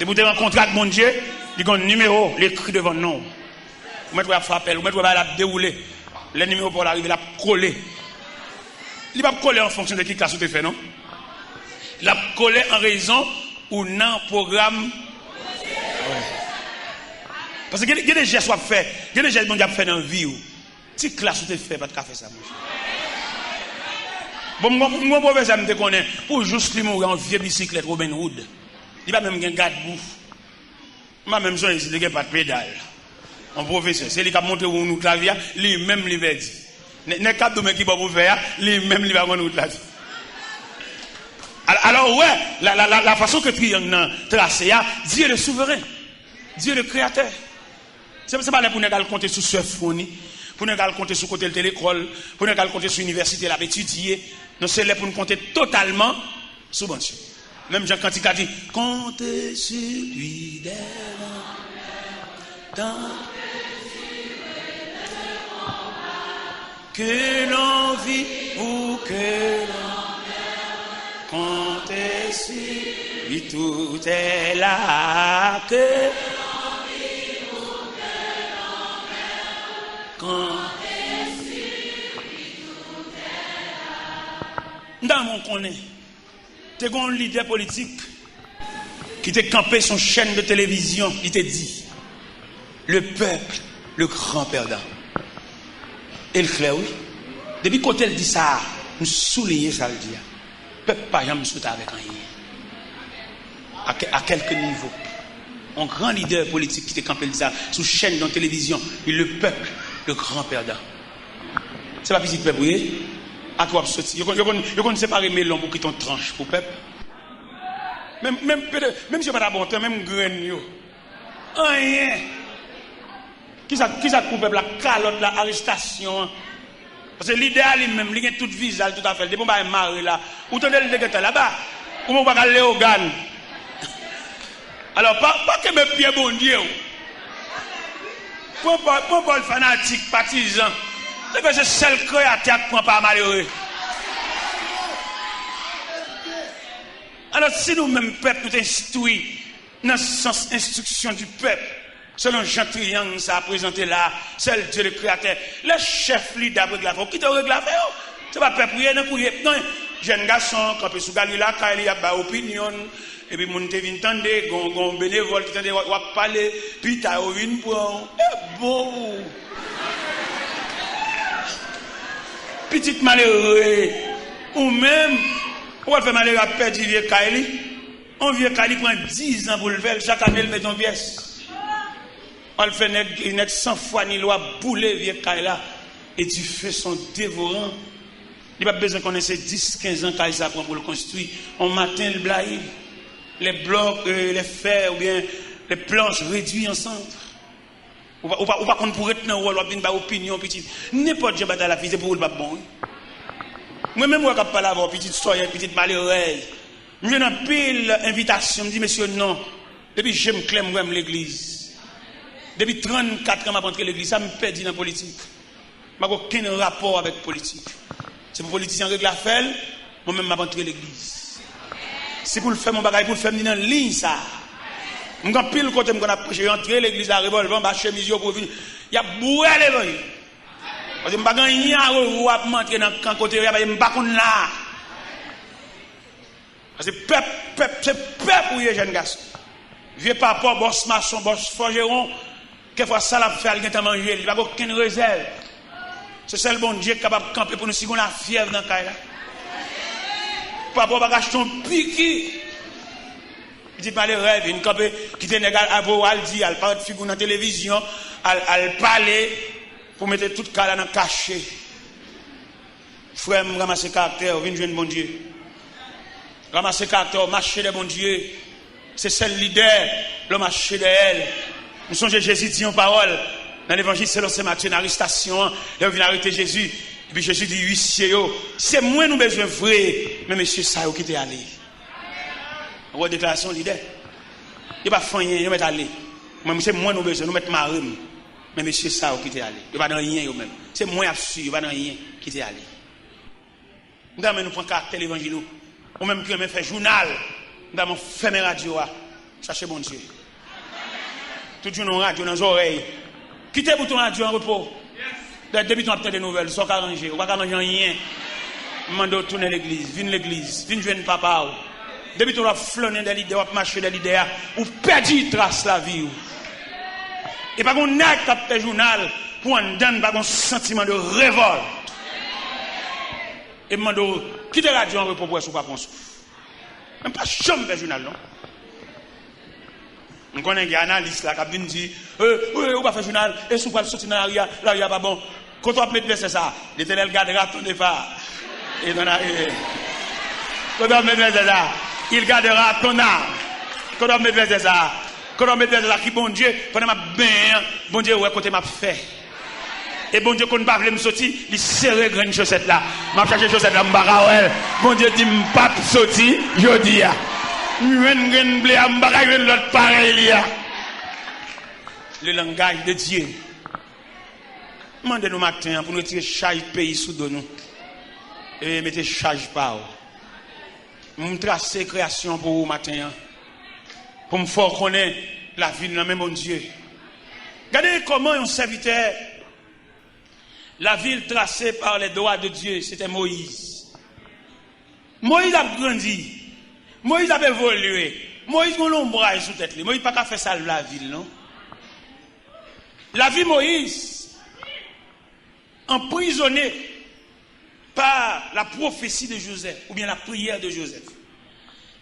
Et vous devez rencontrer avec mon Dieu, il y a un numéro, l'écrit devant nous. Vous mettez à frapper, vous mettez à dérouler. Le numéro pour l'arriver, la coller. Il ne va pas coller en fonction de qui classe vous fait, non? Il va coller en raison ou non programme. Parce que il y a des gestes à faire, il y a des gestes qu'on fait dans la vie. Si classe tu fais, pas de café ça. Bon, mon professeur me connaît pour juste lui mourir en vieille bicyclette Robin Hood. Il va même un garde-bouffe. Ma même chose ici, il n'y a pas de pédale. Mon professeur, c'est lui qui a montré où nous clavier, lui-même lui va dire. N'est pas de qui va vous faire, lui-même lui va nous clavier. Alors ouais, la façon que triangle tracé, Dieu le souverain, Dieu le créateur. C'est pas là pour nous compter sur ce fourni, pour nous compter sur côté de l'école, pour nous compter sur l'université, là, étudier. Non, c'est là pour nous compter totalement sur bon Dieu. Même Jean Cantique a dit, comptez sur lui dans que l'on vit ou que l'on comptez sur lui, tout est là que dans mon connaît, tu as un leader politique qui t'a campé son chaîne de télévision, il t'a dit le peuple, le grand perdant. Et le clair, oui. Depuis quand elle dit ça, nous soulignons ça le dire. Le peuple pas jamais sauter avec rien. À quelques niveaux. Un grand leader politique qui t'a campé ça sous chaîne de télévision, et le peuple, le grand perdant. C'est pas petit peuple, oui. À quoi sortir? Vous connaissez séparer melon pour qui ton tranche pour peuple. Même si pas bon temps, même graine rien. Qui ça pour peuple la calotte, la arrestation. Parce que l'idéal lui-même, il a tout visage, tout à fait. Des bon bah marre là. Ou tenez le dégueulasse là-bas. Ou on va aller au GAN. Alors pas que mes pieds bon Dieu. Pour pas le fanatique partisan. C'est que c'est seul créateur qui ne prend pas malheureux. Alors si nous-mêmes, peuple, nous instruisons dans le sens instruction du peuple, selon Jean Triangle, ça a présenté là, seul Dieu le créateur, le chef leader de la vie, qui te règle la vie, c'est pas peuple, non, jeune garçon, quand il sous là, quand il y a pas opinion, et puis mon te vient tendre, gon bénévole qui tende va parler, puis t'as une pour bon. Petite malheureux, ou même, on va faire malheureux à perdre vieux Kaili. Un vieux Kaili prend 10 ans pour le faire, chaque année il met une pièce. On le fait net 100 fois ni loi bouler vieux Kaili et tu fais son dévorant. Il n'y a pas besoin qu'on ait 10-15 ans Kaili ça prend pour le construire. On matin le blaye, les blocs, les fers ou bien les planches réduites ensemble. Ou pas qu'on pourrait être dans le rôle, ou bien opinion, petite. N'importe quoi dans la vie, c'est pour le pas bon. Moi-même, je ne peux pas l'avoir, petite soeur, petite malheureuse. Je n'ai pas pile invitation, je me dis, monsieur, non. Depuis que j'aime clair, j'aime l'église. Depuis 34 ans, je rentré l'église, ça me perdit dans la politique. Je n'ai aucun rapport avec la politique. C'est pour les politiciens règle la faire, moi-même, je rentré l'église. C'est pour le faire mon bagage, pour le faire dans la ligne, ça. Je suis pile côté, je suis rentré l'église, la revolver, ma chemise, pour venir. Il y a boué l'évangile. Parce que je ne peux pas gagner à rentrer dans le côté, je ne peux pas là. Parce que c'est peuple pour les jeunes garçons. Vieux papa, boss maçon, boss forgeron, quelquefois ça l'a fait, il a mangé, il n'a aucune réserve. C'est seul bon Dieu capable de camper pour nous si on a fièvre dans le cas. Papa va acheter un piqui. Il dit pas les rêves, il campe qui te négal à vous, al dit, al parle de figure dans la télévision, al parler pour mettre tout cas dans le cachet. Frère, me ramasser caractère, viens jouer bon Dieu. Ramasser caractère, marcher de bon Dieu. C'est celle leader, le marché de elle. Nous sommes Jésus dit en parole. Dans l'évangile, selon Saint Matthieu, dans l'arrestation, il vient arrêter Jésus. Et puis Jésus dit, huissier, c'est moi nous besoin vrai. Mais monsieur, ça, qui t'est allé. Une déclaration leader. Il va faire rien, il va aller. Mais c'est moi nous besoin, nous mettre marine. Mais monsieur, ça, qui t'est allé. Il va dans rien, même. C'est moi absolu, il va dans rien, qui t'est allé. Nous prenons caractère l'évangile. Ou même qui aime faire journal. Nous avons fait mes radios. Cherchez bon Dieu. Tout le jour, nous radio dans les oreilles. Quittez pour ton radio en repos. Depuis ton des nouvelles, soit arrangé. On va pas arranger rien. Mando tourner l'église. Viens l'église. Viens jouer papa. Depuis ton flâner des l'idée, ou marcher des l'idée, ou perdre trace la vie. Et pas qu'on n'a qu'à faire journal pour en donner pas un sentiment de révolte. Et mando quittez la radio en repos pour pas qu'on souffre. Même pas chambre de journal, non? On connaît un analyste là qui vient dire on va faire journal, et si on va sortir dans l'aria, pas bon. Quand on va mettre c'est ça, l'Éternel gardera ton départ. Et dans la. Quand on va mettre c'est ça, il gardera ton âme. Quand on va mettre c'est ça, quand on va mettre c'est ça, qui bon Dieu, pendant ma bien, bon Dieu, ouais, côté m'a fait. Et bon Dieu, quand on ne va pas me sortir, il serre grande chaussette là. M'a cherché chaussette là, m'barra. Bon Dieu dit, m'pas sortir, je dis. Le langage de Dieu. Demandez-nous matin pour nous tirer charge pays sous nous. Et mettez charge par vous. Je tracer création pour vous matin. Pour me faire connaître la vie de même bon Dieu. Regardez comment un serviteur, la ville tracée par les doigts de Dieu, c'était Moïse. Moïse a grandi. Moïse a évolué. Moïse a un ombrage sous tête. Moïse n'a pas fait ça la ville, non? La vie Moïse, emprisonné par la prophétie de Joseph, ou bien la prière de Joseph.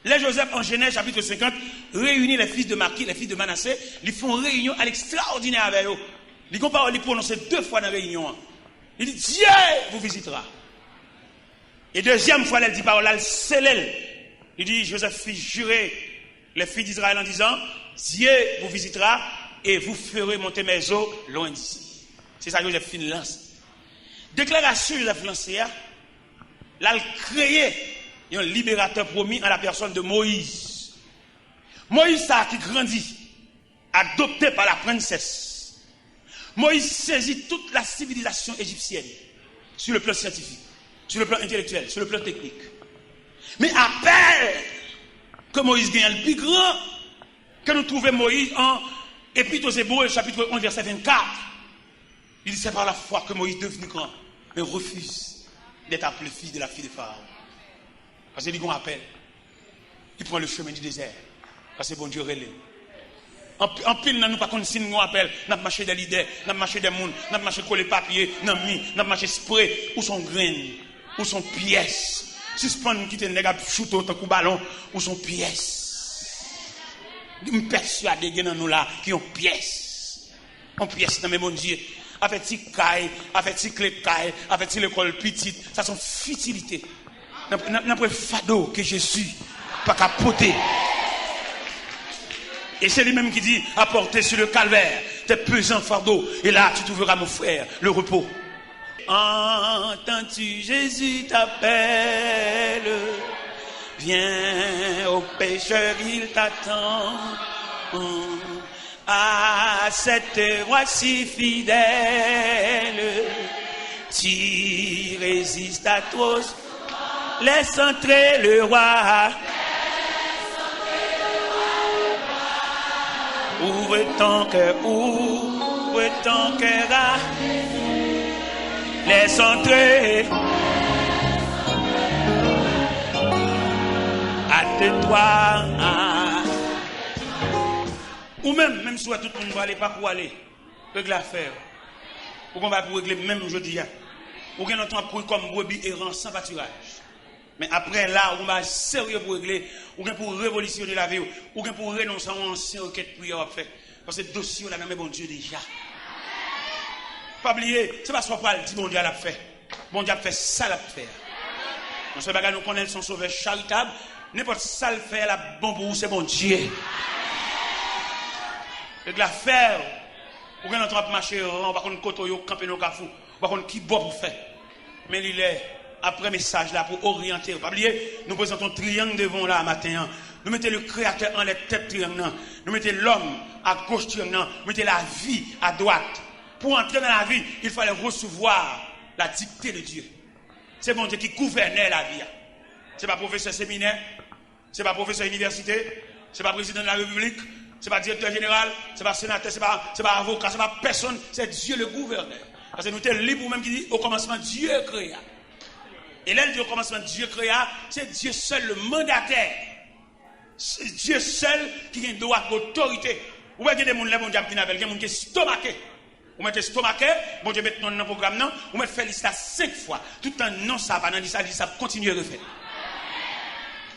Les Joseph, en Genèse, chapitre 50, réunit les fils de Marquis, les fils de Manassé, ils font réunion à l'extraordinaire avec eux. Ils prononcent 2 fois dans la réunion. Il dit, Dieu vous visitera. Et deuxième fois, elle dit parole, elle scelle. Il dit, Joseph fit jurer les filles d'Israël en disant, Dieu vous visitera et vous ferez monter mes eaux loin d'ici. C'est ça que Joseph fin lance. Déclaration Joseph lancée, là, il créé un libérateur promis en la personne de Moïse. Moïse, ça qui grandit, adopté par la princesse. Moïse saisit toute la civilisation égyptienne sur le plan scientifique, sur le plan intellectuel, sur le plan technique. Mais après que Moïse gagne le plus grand, que nous trouvons Moïse en Épître aux Hébreux, chapitre 11, verset 24. Il dit c'est par la foi que Moïse est devenu grand, mais refuse d'être appelé fils de la fille de Pharaon. Parce qu'il dit qu'on appelle. Il prend le chemin du désert. Parce que bon Dieu relève. En pile, nous pas qu'on signe, nous appelle. Nous marché des leaders, nous marché des monde, nous marché coller papier, nous marché spray, où sont graines, où sont pièces. Suspend qui te nègre shoot autant coup ballon ou son pièce. Je me persuade que nous là qui ont pièce. En pièce dans mes bon Dieu. Avec ti caille, avec ti clé caille, avec ti l'école petite, ça sont futilités. N'a pas fado que Jésus pas capoter. Et c'est lui-même qui dit, apportez sur le calvaire tes pesants fardeaux. Et là, tu trouveras, mon frère, le repos. Entends-tu, Jésus t'appelle. Viens au pécheur, il t'attend. À cette voix si fidèle, tu résistes à tous. Laisse entrer le roi. Ouvre ton cœur, laisse entrer. Hâte-toi. Ou même si tout le monde va aller, pas pour aller, régler l'affaire. Ou qu'on va pour régler même aujourd'hui. Ou qu'on entend pour comme brebis errant sans pâturage. Mais après là, on va sérieux pour régler, ou pour révolutionner la vie, ou pour renoncer à un ancien requête prière à faire. Parce que le dossier, on a même bon Dieu déjà. Pas oublier, c'est pas ce qu'on parle, dit bon Dieu l'a fait. Bon Dieu a fait ça, l'a fait. Dans ce bagage, nous connaissons son sauveur charitable. N'importe ça le fait, la bon pour vous, c'est bon Dieu. Et de la faire, ou qu'on entend marcher, on va qu'on côté, on camper nos cafous, on va qu'on qui boit pour faire. Mais il est après message là pour orienter. Pas oublier, nous présentons triangle devant là matin. Nous mettons le créateur en les têtes triangle. Nous mettons l'homme à gauche triangle. Nous mettons la vie à droite. Pour entrer dans la vie, il fallait recevoir la dictée de Dieu. C'est bon Dieu qui gouvernait la vie. C'est pas professeur séminaire, c'est pas professeur université, c'est pas président de la République, c'est pas directeur général, c'est pas sénateur, c'est pas avocat, c'est pas personne, c'est Dieu le gouverneur. Parce que nous sommes libres même qui dit au commencement Dieu créa. Et là, le commencement Dieu créa, c'est Dieu seul le mandataire. C'est Dieu seul qui a le droit d'autorité. Vous voyez des gens qui ont des gens qui sont stomaqués. Vous mettez stomaqué, bon Dieu met dans le programme, non, vous mettez fait liste 5 fois. Tout le temps, non, ça va dans liste, ça continue à refaire.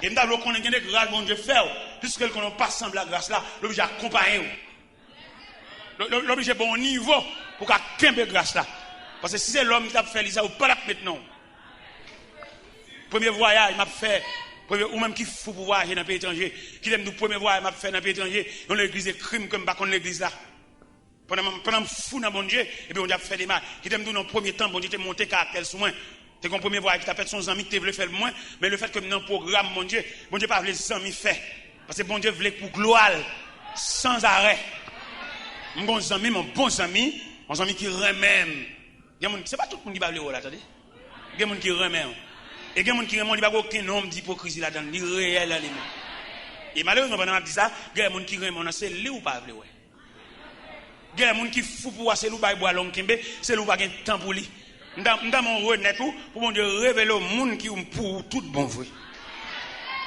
Et nous avons des grâces, bon Dieu fait, puisque nous n'avons pas semblé la grâce là, l'obligé d'accompagner. L'obligé bon niveau pour qu'il y ait grâce là. Parce que si c'est l'homme qui a fait liste, vous ne pouvez pas maintenant. Premier voyage, il m'a fait. Ou même qui faut pour voyager dans le pays étranger. Qui aime nous premier voyage, m'a fait dans le pays étranger. Dans l'église, des crimes comme pas contre l'église là. Pendant fou dans bon Dieu, et puis on a fait des mal. Qui t'aime nous dans le premier temps, bon Dieu t'es monté caractère sur moi. T'es comme premier voyage qui t'a fait son ami, qui t'a voulu faire le moins. Mais le fait que dans le programme, bon Dieu pas voulu les amis faire. Parce que bon Dieu voulait pour gloire, sans arrêt. Mon bon ami, mon ami qui remet. C'est pas tout le monde qui va le là, attendez. Il y a des gens qui remet. Et il y a des gens qui remet, il n'y a pas aucun homme d'hypocrisie là-dedans, il est réel là. Et malheureusement, pendant que je dis ça, il y a des gens qui remet, c'est lui ou pas, ouais. Il y a des gens qui font pour voir, c'est lui ou pas, c'est lui ou pas, il y a un temps pour lui. Dans mon renet tout, pour mon Dieu révéler au monde qui pour tout bon vrai.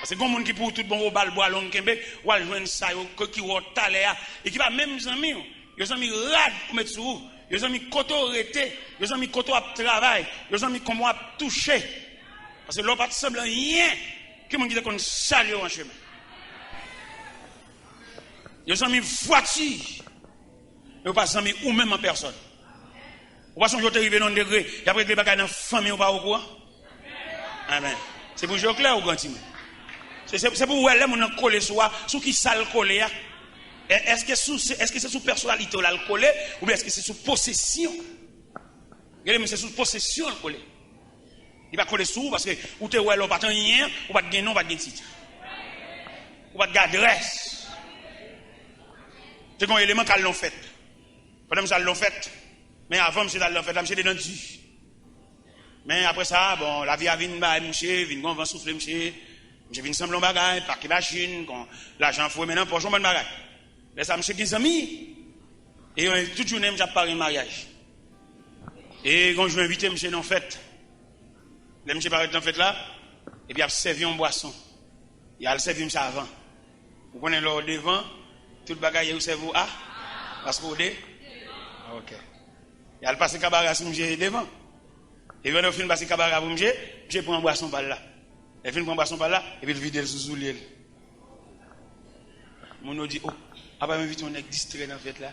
Parce que quand monde qui pour tout bon au bal bois long kembe, ou al joindre ça qui ou taléa et qui va même amis, les amis rad pour mettre sur, les amis koto arrêté, les amis koto à travail, les amis comment à toucher. Parce que l'on pas semble rien que mon dit qu'on salue en chemin. Les amis voiture, mais pas amis ou même en personne. Ou pas son jour arrivé dans un degré, et après les bagages dans la famille ou pas au courant. Amen. C'est pour jouer clair ou grand timide. C'est pour où elle est collé sur qui ça le collé. Est-ce que c'est sous personnalité là le collé ou bien est-ce que c'est sous possession? Regardez, c'est sous possession le collé. Il va coller sous parce que ou tu es ou pas rien, ou pas de gain, ou pas de titre. Ou pas de adresse. C'est un élément qu'elle l'ont fait. Pendant que ça l'ont fait. Mais avant, monsieur l'ont fait, là, monsieur est dans Dieu. Mais après ça, bon, la vie a venu, monsieur, vient qu'on va souffler, monsieur vient sembler en bagaille, parquer machine, l'argent fouet maintenant, pour jouer en bagaille. Là, ça, monsieur, 15 amis. Et toute journée, j'ai parlé de mariage. Et quand je vais inviter monsieur dans la fête, là, monsieur parle dans la fête là, et puis il a servi en boisson. Il a servi monsieur avant. Vous connaissez l'ordre devant, tout le bagaille, vous servez à, parce que vous êtes. Ok. Il a passé cabaret sur monsieur devant. Et quand on finit passer cabaret pour monsieur, monsieur prend une boisson par là. Il finit prendre une boisson par là, et puis il vide le sous-soulier. Mon dit, oh, après m'invite on est distrait dans la fête là.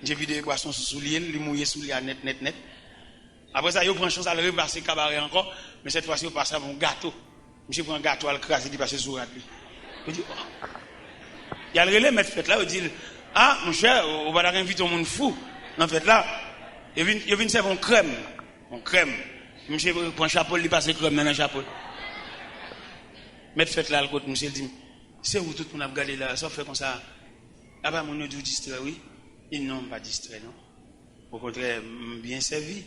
J'ai vidé une boisson sous-soulier, il mouillé sous les net. Après ça, il prend chance à le repasser cabaret encore, mais cette fois-ci, il passe à mon gâteau. Monsieur prend un gâteau à le craser, il passe sur lui. Il dit, oh. Il y a le relais, mettre fête là, il dit, ah, mon cher, on va inviter un monde fou. En fait là, il vient servir une crème. Une crème. Monsieur prend un chapeau, il passe crème dans le chapeau. Mettre fête là, le côté, monsieur dit, c'est où tout le monde a regardé là, ça fait comme ça. Ah bah, mon Dieu distrait, oui. Ils n'ont pas distrait, non. Au contraire, bien servi.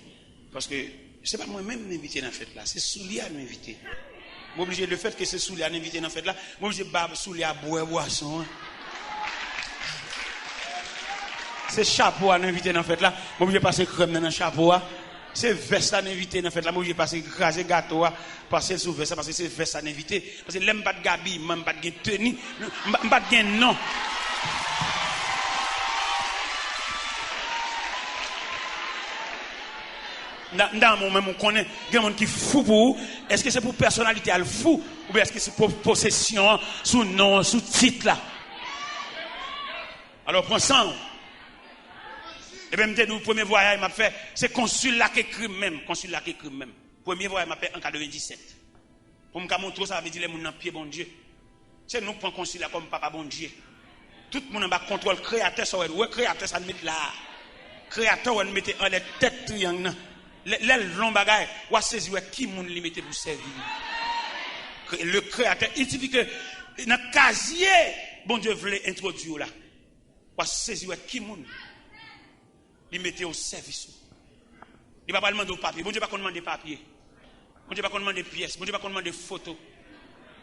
Parce que, c'est pas moi-même m'inviter dans la fête là, c'est Soulia à m'inviter. Je suis obligé de le fait que c'est Soulia à m'inviter dans la fête là, je suis obligé de Soulia à boire boisson. C'est chapeau à m'inviter dans la fête là, je suis obligé de passer crème dans le chapeau. C'est veste à m'inviter dans la fête là, je suis obligé de passer craser gâteau, passer sous veste, parce que c'est veste à m'inviter. Parce que l'aime pas de gabi, même pas de tenue, pas de non. Dans mon même on connaît des gens qui fou pour est-ce que c'est pour personnalité elle fou ou bien est-ce que c'est pour possession sous nom sous titre là. Alors prends ça. Et bien le premier voyage m'a fait c'est consul là qui écrit même premier voyage m'a fait en 97 pour me montrer ça veut dire les gens dans pied bon Dieu c'est nous prend consul là comme papa bon Dieu tout le monde en bas contrôle créateur ça ouais créateur ça mettre là créateur on mettait en les têtes triangle les longs bagages, ou à saisir qui moun li mette pour servir. Le créateur, il dit que dans le casier, bon Dieu voulait introduire là. Ou à saisir qui moun li mette au service. Il va pas demander au papier. Bon Dieu va pas demander papier. Bon Dieu va pas demander pièces. Bon Dieu va pas demander photos.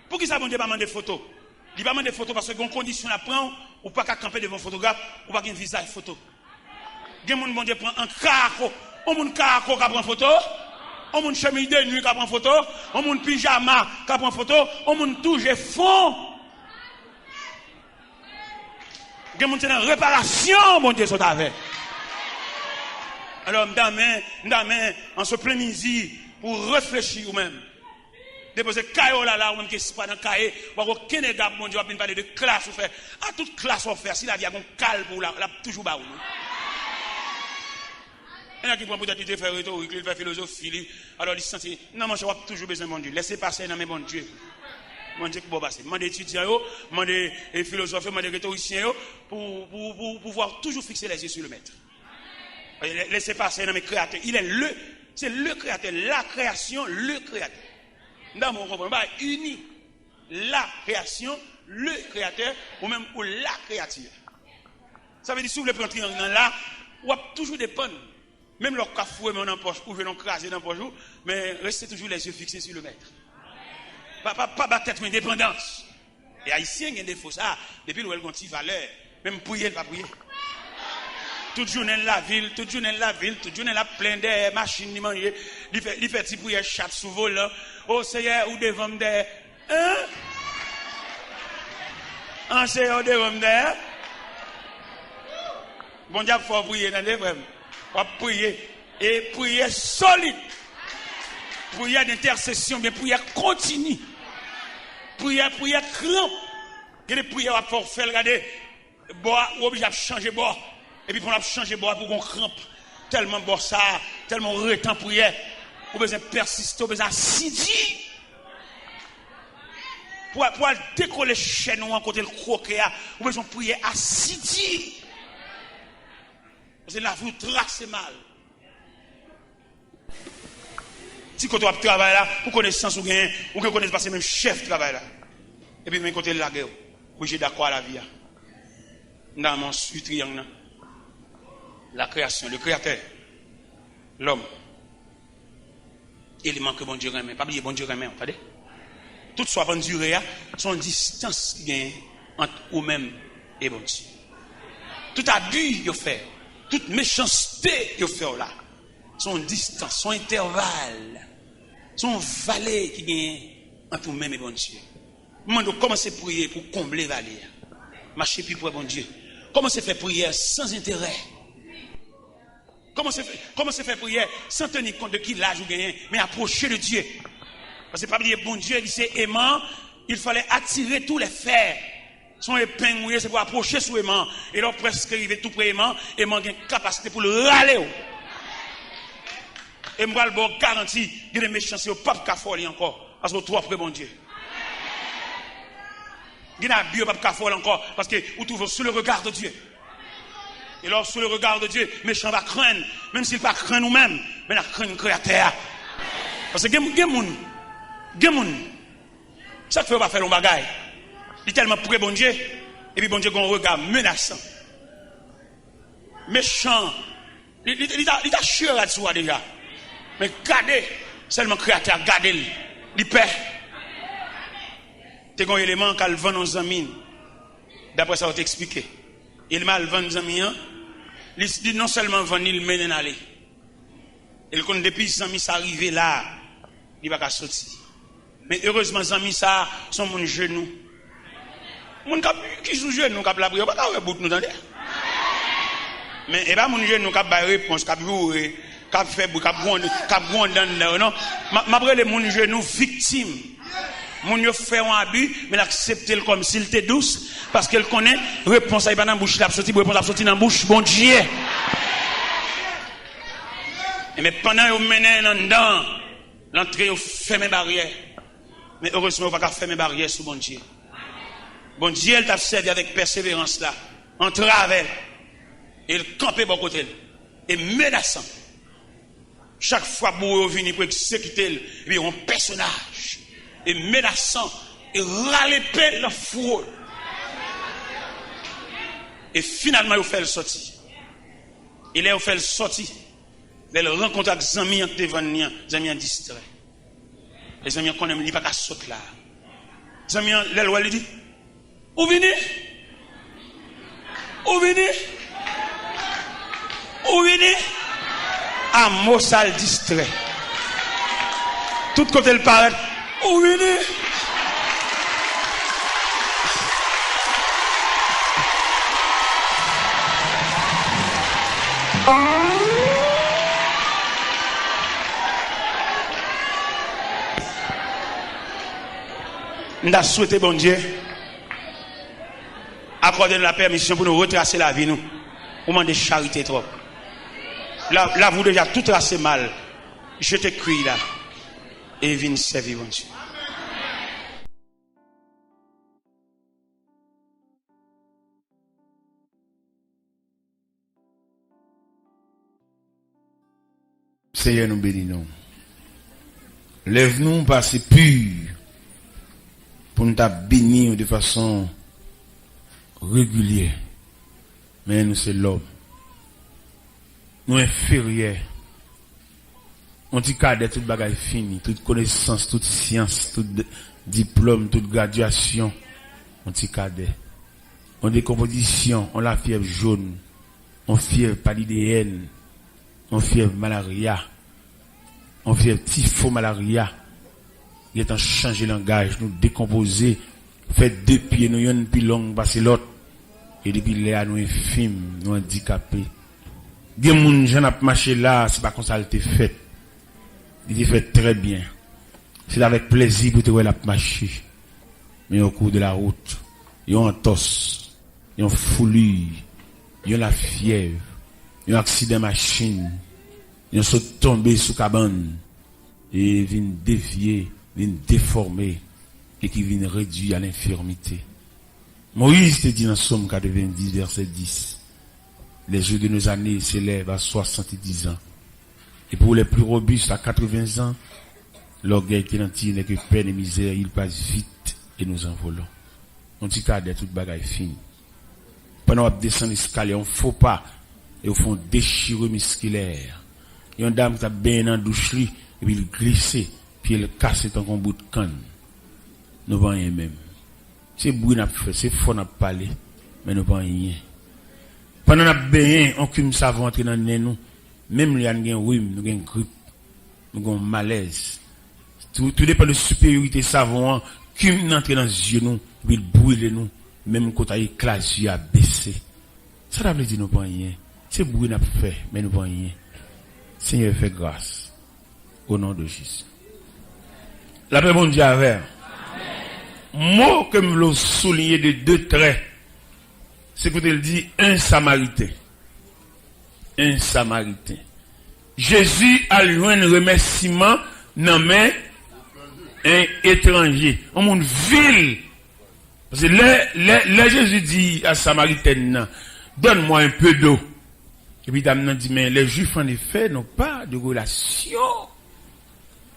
Pour qui ça bon Dieu va demander photos? Il va demander photos parce que une condition à prendre ou pas qu'à camper devant photographe ou pas qu'un visage photo. Gen moun bon Dieu prend un carreau. On moun carreau qui prend photo, on moun chemise de nuit qui prend photo, on moun pyjama qui prend photo, on moun touche fond. Gen moun c'est dans réparation, mon Dieu, sont avec. Alors, m'dame, en ce plein midi, pour réfléchir ou même. Déposer caillou là, ou même qui n'est pas dans cahier, ou aucun égard, mon Dieu, va parler de classe ou faire. À toute classe on fait, si la vie a un calme pour la toujours bas. Il y en a qui prennent peut-être de faire rhétorique, de faire philosophie. Alors, ils se sentent, non, moi, je vais toujours besoin de mon Dieu. Laissez passer dans mes bons Dieu. Mon Dieu qui va passer. Demandez étudiants, demandez philosophes, demandez rhétoriciens, pour pouvoir toujours fixer les yeux sur le maître. Laissez passer dans mes créateurs. C'est le créateur, la création, le créateur. Dans mon comprendre, uni. La création, le créateur, ou même pour la créature. Ça veut dire, si vous voulez prendre un triangle là, vous avez toujours des pannes. Même leur cafoué, mais on en poche, ou venons craser dans le poche, mais restez toujours les yeux fixés sur le maître. Pas battre tête indépendance. Et haïtien, il y a des faux ça. Depuis nous, elle a une valeur. Même prier, elle va prier. Toute journée la ville, toute journée la plein de machines, il mange. Il fait petit prier, chat sous volant. Oh, Seigneur, ou devant me de. Hein? En Seigneur, devant me de. Bon Dieu, il faut prier dans les vraies. On va prier. Et prier solide. Prière d'intercession, mais prière continue. Prière crampe. Il y a des prières à faire, regardez. Bois, ou obligé de changer bois. Et puis, pour changer bois, pour qu'on crampe. Tellement bois ça, tellement retard prière. Ou besoin persister, ou besoin assidu. Pour décoller chez nous, en côté le croquet, ou besoin prier assidu. Parce que la vie trace mal. Si quand on travaille là, pour connaissance ou bien, ou que connaisse pas même chef travail là. Et puis, même côté de la guerre, oui, j'ai d'accord à la vie. Dans mon triangle, la création, le créateur, l'homme, élément que bon Dieu remet. Pas oublier bon Dieu remet, entendez? Tout soit bonne durée, son distance qui gagne entre vous-même et bon Dieu. Tout abus, il fait. Toute méchanceté, il fait là. Son distance, son intervalle, son valet qui gagne entre vous-même et bon Dieu. Moi, je commence à prier pour combler valet. Marcher plus pour bon Dieu. Comment se fait prière sans intérêt? Comment se fait prière sans tenir compte de qui l'âge ou gagné, mais approcher de Dieu? Parce que pas dire bon Dieu, il c'est aimant, il fallait attirer tous les fers. Son épingle, c'est pour approcher sous aimant. Et là, presque arrivé tout près aimant, aimant a une capacité pour le râler. Et moi, le garantie, il y a des méchancetés au pape qui a encore. Parce que trop après bon Dieu. Il y a Dieu pas folle encore parce que vous trouvez sous le regard de Dieu. Et alors sous le regard de Dieu, méchant va craindre, même s'il pas craint nous-mêmes, mais il craint le créateur. Parce que gen ça fait pas faire un bagage. Il est tellement pour bon Dieu et puis bon Dieu a un regard menaçant. Méchant. Il a chié là-dessus déjà. Mais gardez seulement créateur, gardez-le. Il paie. C'est un élément qu'elle vend nos amis. D'après ça, on t'explique. Il m'a vendu nos amis. Il dit non seulement vendre, il mène à aller. Et quand depuis les amis arrivé là, il va pas sortir. Mais heureusement, les amis ça sont mon genou. Mon qui sont genou, qui la prière, pas qu'à bout nous entendez. Mais et pas mon genou qui a réponse, qui a bourré, qui a fait, qui a bon dans non. M'après les mon genou victime. Mon yo fait un abus, mais l'accepter comme s'il était douce, parce qu'elle connaît, réponse à pas dans la bouche, la sortie, réponse la sortie dans la bouche, bon Dieu. Mais pendant que vous menez dedans, l'entrée, vous fermez barrières. Mais heureusement, vous ne pouvez pas fermer barrières sur bon Dieu. Bon Dieu, il t'a servi avec persévérance là, en travers. Et il campait bon côté. Et menaçant. Chaque fois que vous venez pour exécuter, il y a un personnage. Et menaçant, et râler la foule. Et finalement, il fait le sortir. Il a fait le sortir. Il rencontre avec les amis devant nous, les amis distraits. Les amis qu'on aime, il n'y a pas qu'à sauter là. Les amis, l'éloi lui dit, où venez? Où venez? Où venez? À Mossal distrait. Tout côté le paraît. Où venez? Nous avons souhaité, bon Dieu, accorder la permission pour nous retracer la vie, nous. Au moment de charité trop. Là, vous déjà tout tracé mal. Je t'écris là. Et viens servir, bon Dieu. Seigneur, nous bénissons. Lève-nous par ces purs pour nous bénir de façon régulière. Mais nous, c'est l'homme. Nous inférieurs. On dit cadet, toute bagaille fini, toute connaissance, toute science, tout diplôme, toute graduation. On dit cadet. On décomposition, on la fièvre jaune, on fièvre paludéenne, on fièvre malaria, on fièvre typho malaria. Il est en changer langage, nous décomposer, faire deux pieds, nous yon plus long, passer l'autre. Et depuis là, nous infime, nous handicapés. Des gens qui ont marché là, c'est pas comme ça qu'il fait. Il fait très bien. C'est avec plaisir pour te voir la marcher. Mais au cours de la route, ils ont un tosse, ils ont foulure, ils ont la fièvre, ils ont accident de machine, ils sont tombés sous cabane, et ils viennent dévier, viennent déformer, et qui viennent réduire à l'infirmité. Moïse te dit dans Somme 90, verset 10. Les jours de nos années s'élèvent à 70 ans. Et pour les plus robustes à 80 ans, l'orgueil qui n'est que peine et misère, il passe vite et nous envolons. On dit qu'à toute bagaille fine. Pendant qu'on descend l'escalier, on ne faut pas, et au fond déchirer musculaire. Il y a une dame qui a bien dans la douche, et puis il glisse, puis il casse dans un bout de canne. Nous ne voyons rien même. C'est bruit n'a fait, c'est fort n'a parlé, mais nous ne voyons rien. Pendant qu'on a bien, on cume savon entrer dans le nous, même les gens qui ont rhume, nous avons grippe, nous avons malaise. Tout dépend de la supériorité savon, cume entrer dans les yeux nous, il brûle nous, même quand il éclate, il a baissé. Ça veut dire nous ne voyons rien. C'est bruit n'a fait, mais nous ne voyons rien. Seigneur, fait grâce. Au nom de Jésus. La paix bon Dieu avec. Mot que me l'ont souligné de deux traits. C'est que il dit un Samaritain. Un Samaritain. Jésus a eu un remerciement dans main un étranger. Un monde vil. Parce que là Jésus dit à Samaritaine, donne-moi un peu d'eau. Et puis Dame dit, mais les Juifs en effet n'ont pas de relation.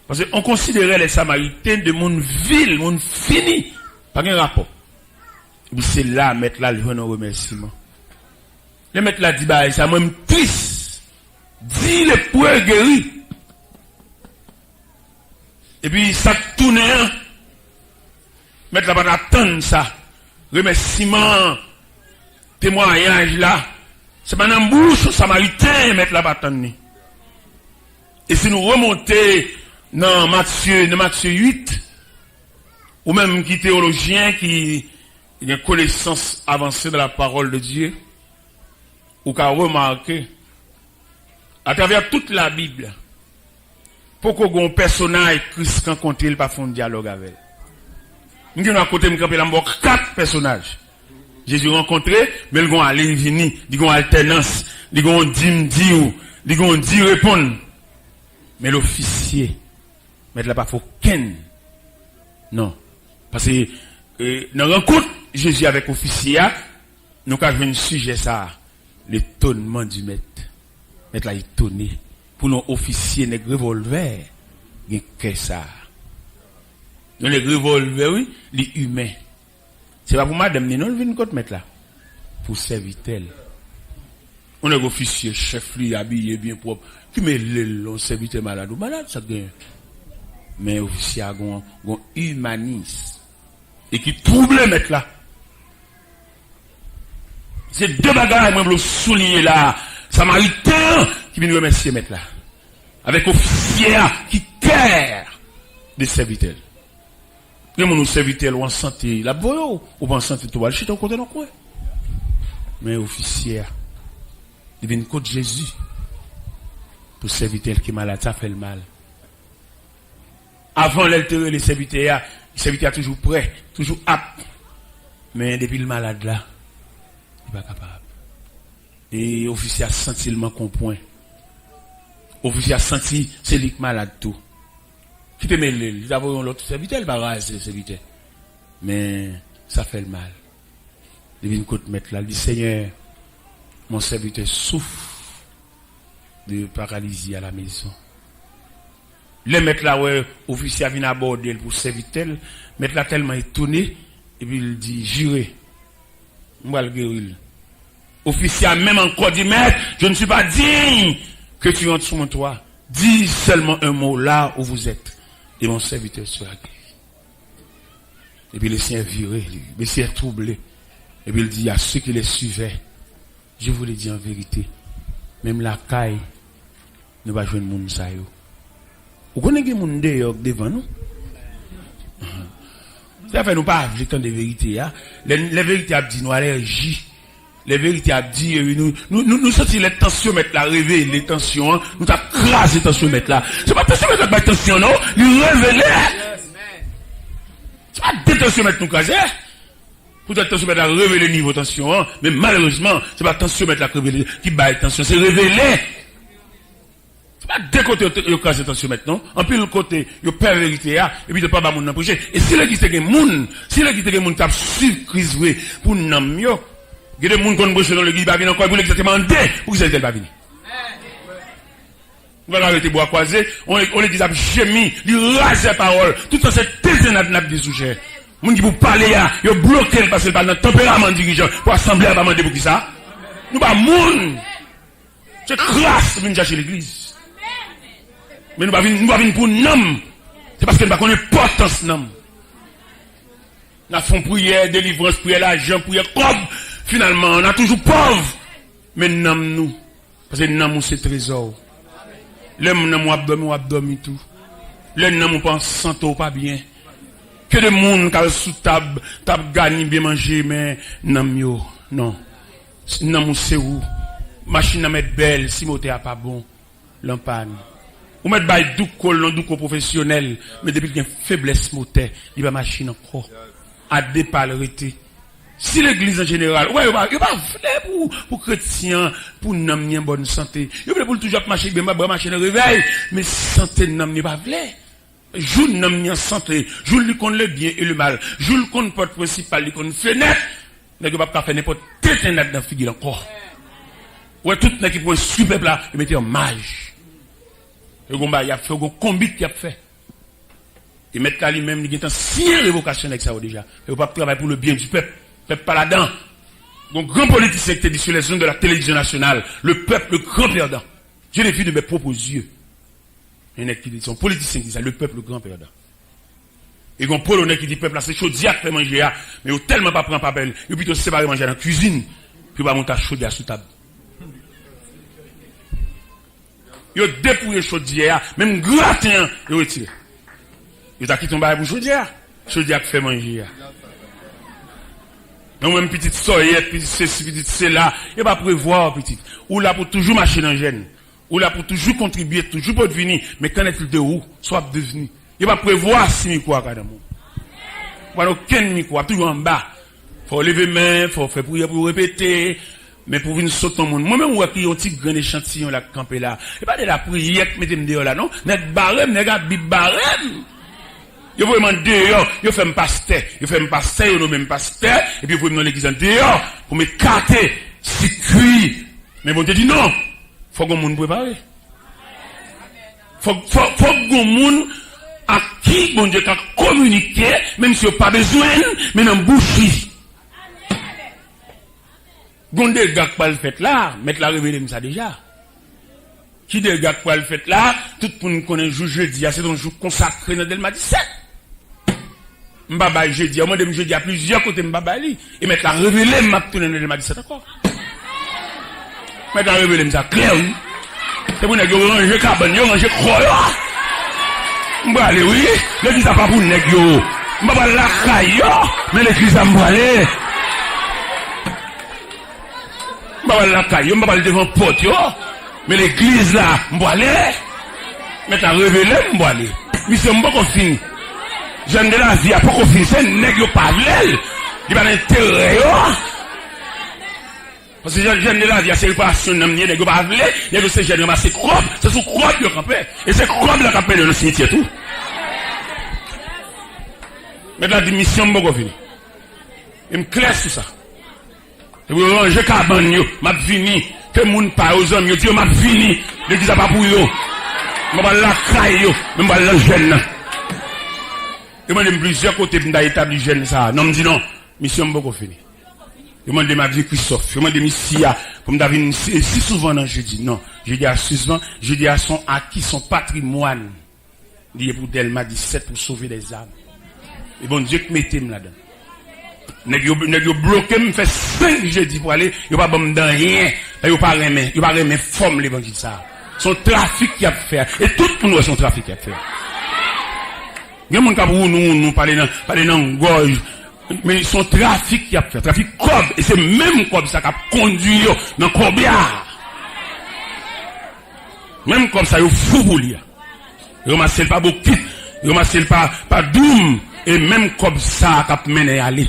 Parce qu'on considérait les Samaritains de monde vil, monde fini. Pas de rapport. Et puis c'est là, mettre là, le remerciement. Le maître là dit, bah, ça même triste. Dis les poids guéris. Et puis ça tourne. Maître là, pas attendre ça. Remerciement, témoignage là. C'est pas dans bouche samaritain, maître là, pas attendre. Et si nous remontons dans Matthieu 8, ou même qui théologien qui a une connaissance avancée de la parole de Dieu, ou qu'a remarqué, à travers toute la Bible, pour qu'on ait un personnage Christ rencontre, il pas faire un dialogue avec elle. Nous avons à côté de 4 personnages. Jésus rencontré, mais il a aller venir, il a une alternance, il a un dit répondre. Mais l'officier, mais il n'a pas fait aucun. Non. Parce que dans la rencontre, Jésus avec l'officier, nous avons un sujet ça. L'étonnement du maître. Maître là étonné. Pour nos officiers, les revolvers, il y a que ça. Dans les revolvers, oui, les humains. C'est pas pour madame, non, le côté maître là. Pour serviteur. On est officier, chef, lui, habillé bien propre. Qui met le serviteur malade ou malade, ça gagne. Mais officier a un humaniste. Et qui trouble le maître là. C'est 2 bagages, moi, je veux souligner là. Samaritain, qui vient remercier maître là. Avec officier qui care des serviteurs. Les gens serviteurs ou en santé, la boyo, ou en santé, tout va le chiter au côté de quoi. Mais officier, il vient contre Jésus. Pour serviteur qui est malade, ça fait le mal. Avant l'altérer, les serviteurs toujours prêt, toujours apte. Mais depuis le malade là, il n'est pas capable. Et l'officier a senti le manque au point. L'officier a senti c'est lui qui malade tout. Qui te met le, il a vu l'autre serviteur, il va raser le serviteur. Mais ça fait le mal. Il vient côté mettre là, il dit Seigneur, mon serviteur souffre de paralysie à la maison. Le maître là, ouais, officier vient aborder pour serviteur, maître là tellement étonné, et puis il dit jurez. On va le guérir. Officier même encore dit, maître, je ne suis pas digne que tu entres sur mon toit. Dis seulement un mot là où vous êtes. Et mon serviteur sera guéri. Et puis le sien viré, le sien troublé. Et puis il dit à ceux qui les suivaient, je vous le dis en vérité, même la caille ne va jouer le monde ça yo. Vous connaissez le monde devant nous? Ça fait nous pas le temps de vérité. Les vérités a dit nous allergie. Les vérités a dit nous sentons les tensions mettre la réveiller les tensions, nous t'a crasé les tensions mettre là. C'est pas tension mettre la tension non, nous révéler. C'est pas des tensions mettre nous craser. Pour être tension mettre la révéler niveau tension, mais malheureusement, c'est pas tension mettre la révéler qui baille tension, c'est révéler. C'est pas deux côtés yo craser tension maintenant, en plus le côté yo perd vérité et puis de pas ba moun nan projet. Et si l'église te gen moun, si l'église te gen moun t'a suivre crise pour nam yo. Il y a des gens qui ont broché dans l'église, ils encore pour exactement deux pour que ça va venir. On va arrêter bois croisé, on l'église a gémi, il rase la parole, tout ça c'est désenat des sujets. Les gens qui vous parlent, ils ont bloqué parce que dans le tempérament dirigeant pour assembler à demander pour qui ça. Nous pas moun. C'est crasse venir chercher l'église. Mais nous pas venir pour nom. C'est parce que nous pas connaît l'importance nom. Nous faisons prière, délivrance, prière, l'argent, prière, comme. Finalement, on a toujours pauvre. Mais nous, parce que nous, c'est trésor. Le nous abdomen tout. Le nous pense santo pas bien. Que de monde qui sous table gagné bien manger, mais nous, non. Nous, c'est où? Machine à mettre belle, si moté a pas bon, l'empanne. Ou mettre bail douco professionnel, mais depuis qu'il y a une faiblesse moteur, il va machine encore. À dépalerité. Si l'église en général, ouais, il va pour chrétiens, pour nous amener en bonne santé. Il va pour toujours marcher, bien, marcher dans le réveil, mais santé n'a pas voulu. Joue n'aime santé, joue lui connaît le bien et le mal, joue le compte porte principal, lui connaît fenêtre, n'est pas faire n'importe quel dans la figure encore. Ouais, tout n'est qui pour un super là, il mettait en mage. Et il a fait un combat qu'il a fait. Il met là lui-même, il a signé révocation avec ça déjà. Il ne pas travailler pour le bien du peuple. Le peuple pas là-dedans. Donc, grand politicien qui était dit sur les zones de la télévision nationale, le peuple, le grand perdant. Je l'ai vu de mes propres yeux. Il y en a qui disent, son politicien qui dit ça, le peuple, le grand perdant. Et il y a un polonais qui dit, peuple, là, c'est chaud, diacre, fait manger, mais il tellement pas prendre papel, il plutôt séparer manger dans la cuisine, puis il va monter à chaudière sous table. Il a dépouillé chaudière, même gratin, il a retiré. Il a quitté ton bail pour chaudière. Chaudière qui fait manger. Non, même petite soyette, petite ceci, petite cela, il va prévoir, petite. Ou là pour toujours marcher dans le gène. Ou là pour toujours contribuer, toujours pour devenir. Mais quand est-il de où? Soit devenir. Il va prévoir si il quoi, quand même. Voilà, aucun micro, toujours en bas. Faut lever main, faut faire prière pour répéter. Mais pour venir sauter au monde. Moi-même, moi, qui ont un petit grand échantillon là, campé là. Et pas de la prière, mettez-moi dehors là, non? Net barème, net bib barème. Yo vraiment dehors, yo fait un pasteur, yo même pasteur, et puis vous me dans l'église dehors, pour me carter, circuit. Mais bon, Dieu dit non, faut que monde préparé. Faut que monde à qui bon Dieu a communiqué, même si on pas besoin, mais dans bouche. Gonde gars pas le fait là, mettre la révéler ça déjà. Qui des gars pas le fait là, tout pour nous connaître jour jeudi, c'est un jour consacré dans Delma 17. M'baba jeudi, moi dem jeudi à plusieurs côtés m'baba li et mettre la révéler m'a tourner dans Delma 17 encore. Mettre la révéler ça clair. C'est pour nèg yo ranger cabane, yo ranger croix. M'ba aller oui, l'église a pas pour nèg yo. M'ba la caille, mais l'église a m'aller. M'ba la caille, m'ba aller devant porte yo. Mais l'église là, m'boilé, mais t'as révélé m'boilé. Mission m'boko fini. Jeune de la vie a pas fini, c'est nèg yo pas vle. Il va l'intérêt yo. Parce que jeune de la vie, c'est pas son nom nèg yo pas vle, nèg yo c'est jeune c'est crop, c'est sous crop yo campé. Et c'est crop là campé dans le cimetière tout. Mais la mission m'boko fini. Il me clair sur ça. Et vous ranger cabane yo, m'a fini. Que moun pa aux hommes, yo dit m'a fini, l'église a pas pour yo. M'a la caille yo, m'a la jeune. Et moi dem plusieurs côtés pour établir jeune ça. Non me dit non, mission beaucoup fini. Et moi dem m'a dit Christophe, et moi dem ici pour me davine si souvent dans jeudi. Non, jeudi à souvent, jeudi à son acquis son patrimoine lié pour Delma 17 pour sauver des âmes. Et bon Dieu qui mettez me là-dedans. Nèg yo bloqué me fait 5 jeudi pour aller, yo pas bon dans rien, yo pas remet forme l'évangile ça. Son trafic qui a fait et tout pour nous son trafic qui a fait. Gen moun ka pour nous parler dans gorge, mais son trafic qui a fait, trafic cob et c'est même cob ça qui a conduit yo dans corbillard. Même comme ça yo fou pour lui. Yo massel pas beaucoup, yo massel pas doum et même comme ça qui a mené aller.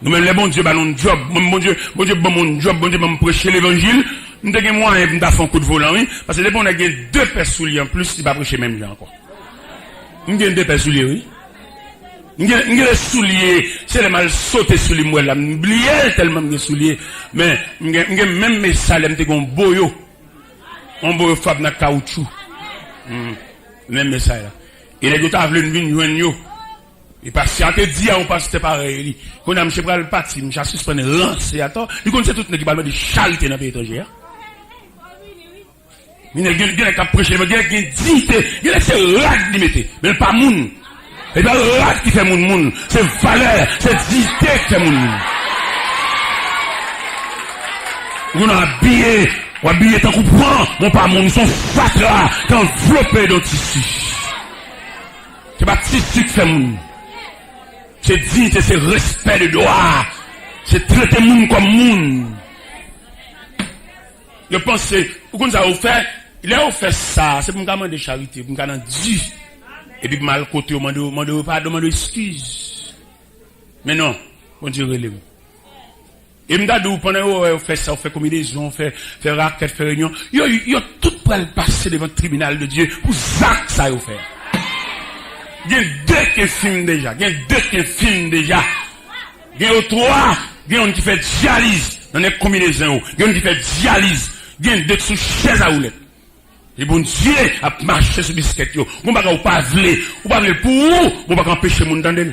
Nous-mêmes, les bons Dieu, nous job, bon Dieu, bon mon job, bon Dieu, me prêcher l'évangile. Nous avons moyen de faire un coup de volant, oui. Parce que les bons, on a deux paires souliers en plus, il va prêcher même gens encore. Nous avons deux paires souliers, oui. Nous avons des souliers, c'est les mal sauter sur les mouelles là. Nous oublions tellement de souliers. Mais, nous avons même mes salles, nous avons un boyo. Un boyo fab na caoutchouc. Même mes salles là. Et les autres avaient une venue, et parce que tu dis on passe pareil qu'on a monsieur pral parti monsieur suspendre lancer attends il connaît tout qui parle de charité dans pays étranger mais il y a qui prêcher mais il y a qui dit il y a c'est rat qui mettait mais pas moun et pas rat qui fait moun c'est valeur c'est dignité qui fait moun on a habillé tant qu'on prend mon pas moun son fatra enveloppé dans tissu c'est pas tissu qui fait moun. C'est dignité, c'est respect de droit. C'est traiter moun comme moun. Je pense que, pourquoi ça a offert, il a offert ça, c'est pour me demander charité, pour me demander Dieu. Et puis, mal côté, on m'a demandé excuse. Mais non, on dit relève. Et me dit, pendant qu'on fait ça, on fait combinaison, on fait raquette, fait réunion, il y a tout pour passer devant le tribunal de Dieu pour ça que ça a fait. Il y a deux qui filment déjà. Il y a deux qui filment déjà. Il y a trois. Il y a un qui fait dialyse dans les combinaisons. Il y a un qui fait dialyse. Il y a deux sous chaise à roulette. Et bon Dieu a marché sur biscuit. Vous ne pas vler. Vous ne pas pour vous. Vous ne pas empêcher mon d'entendre.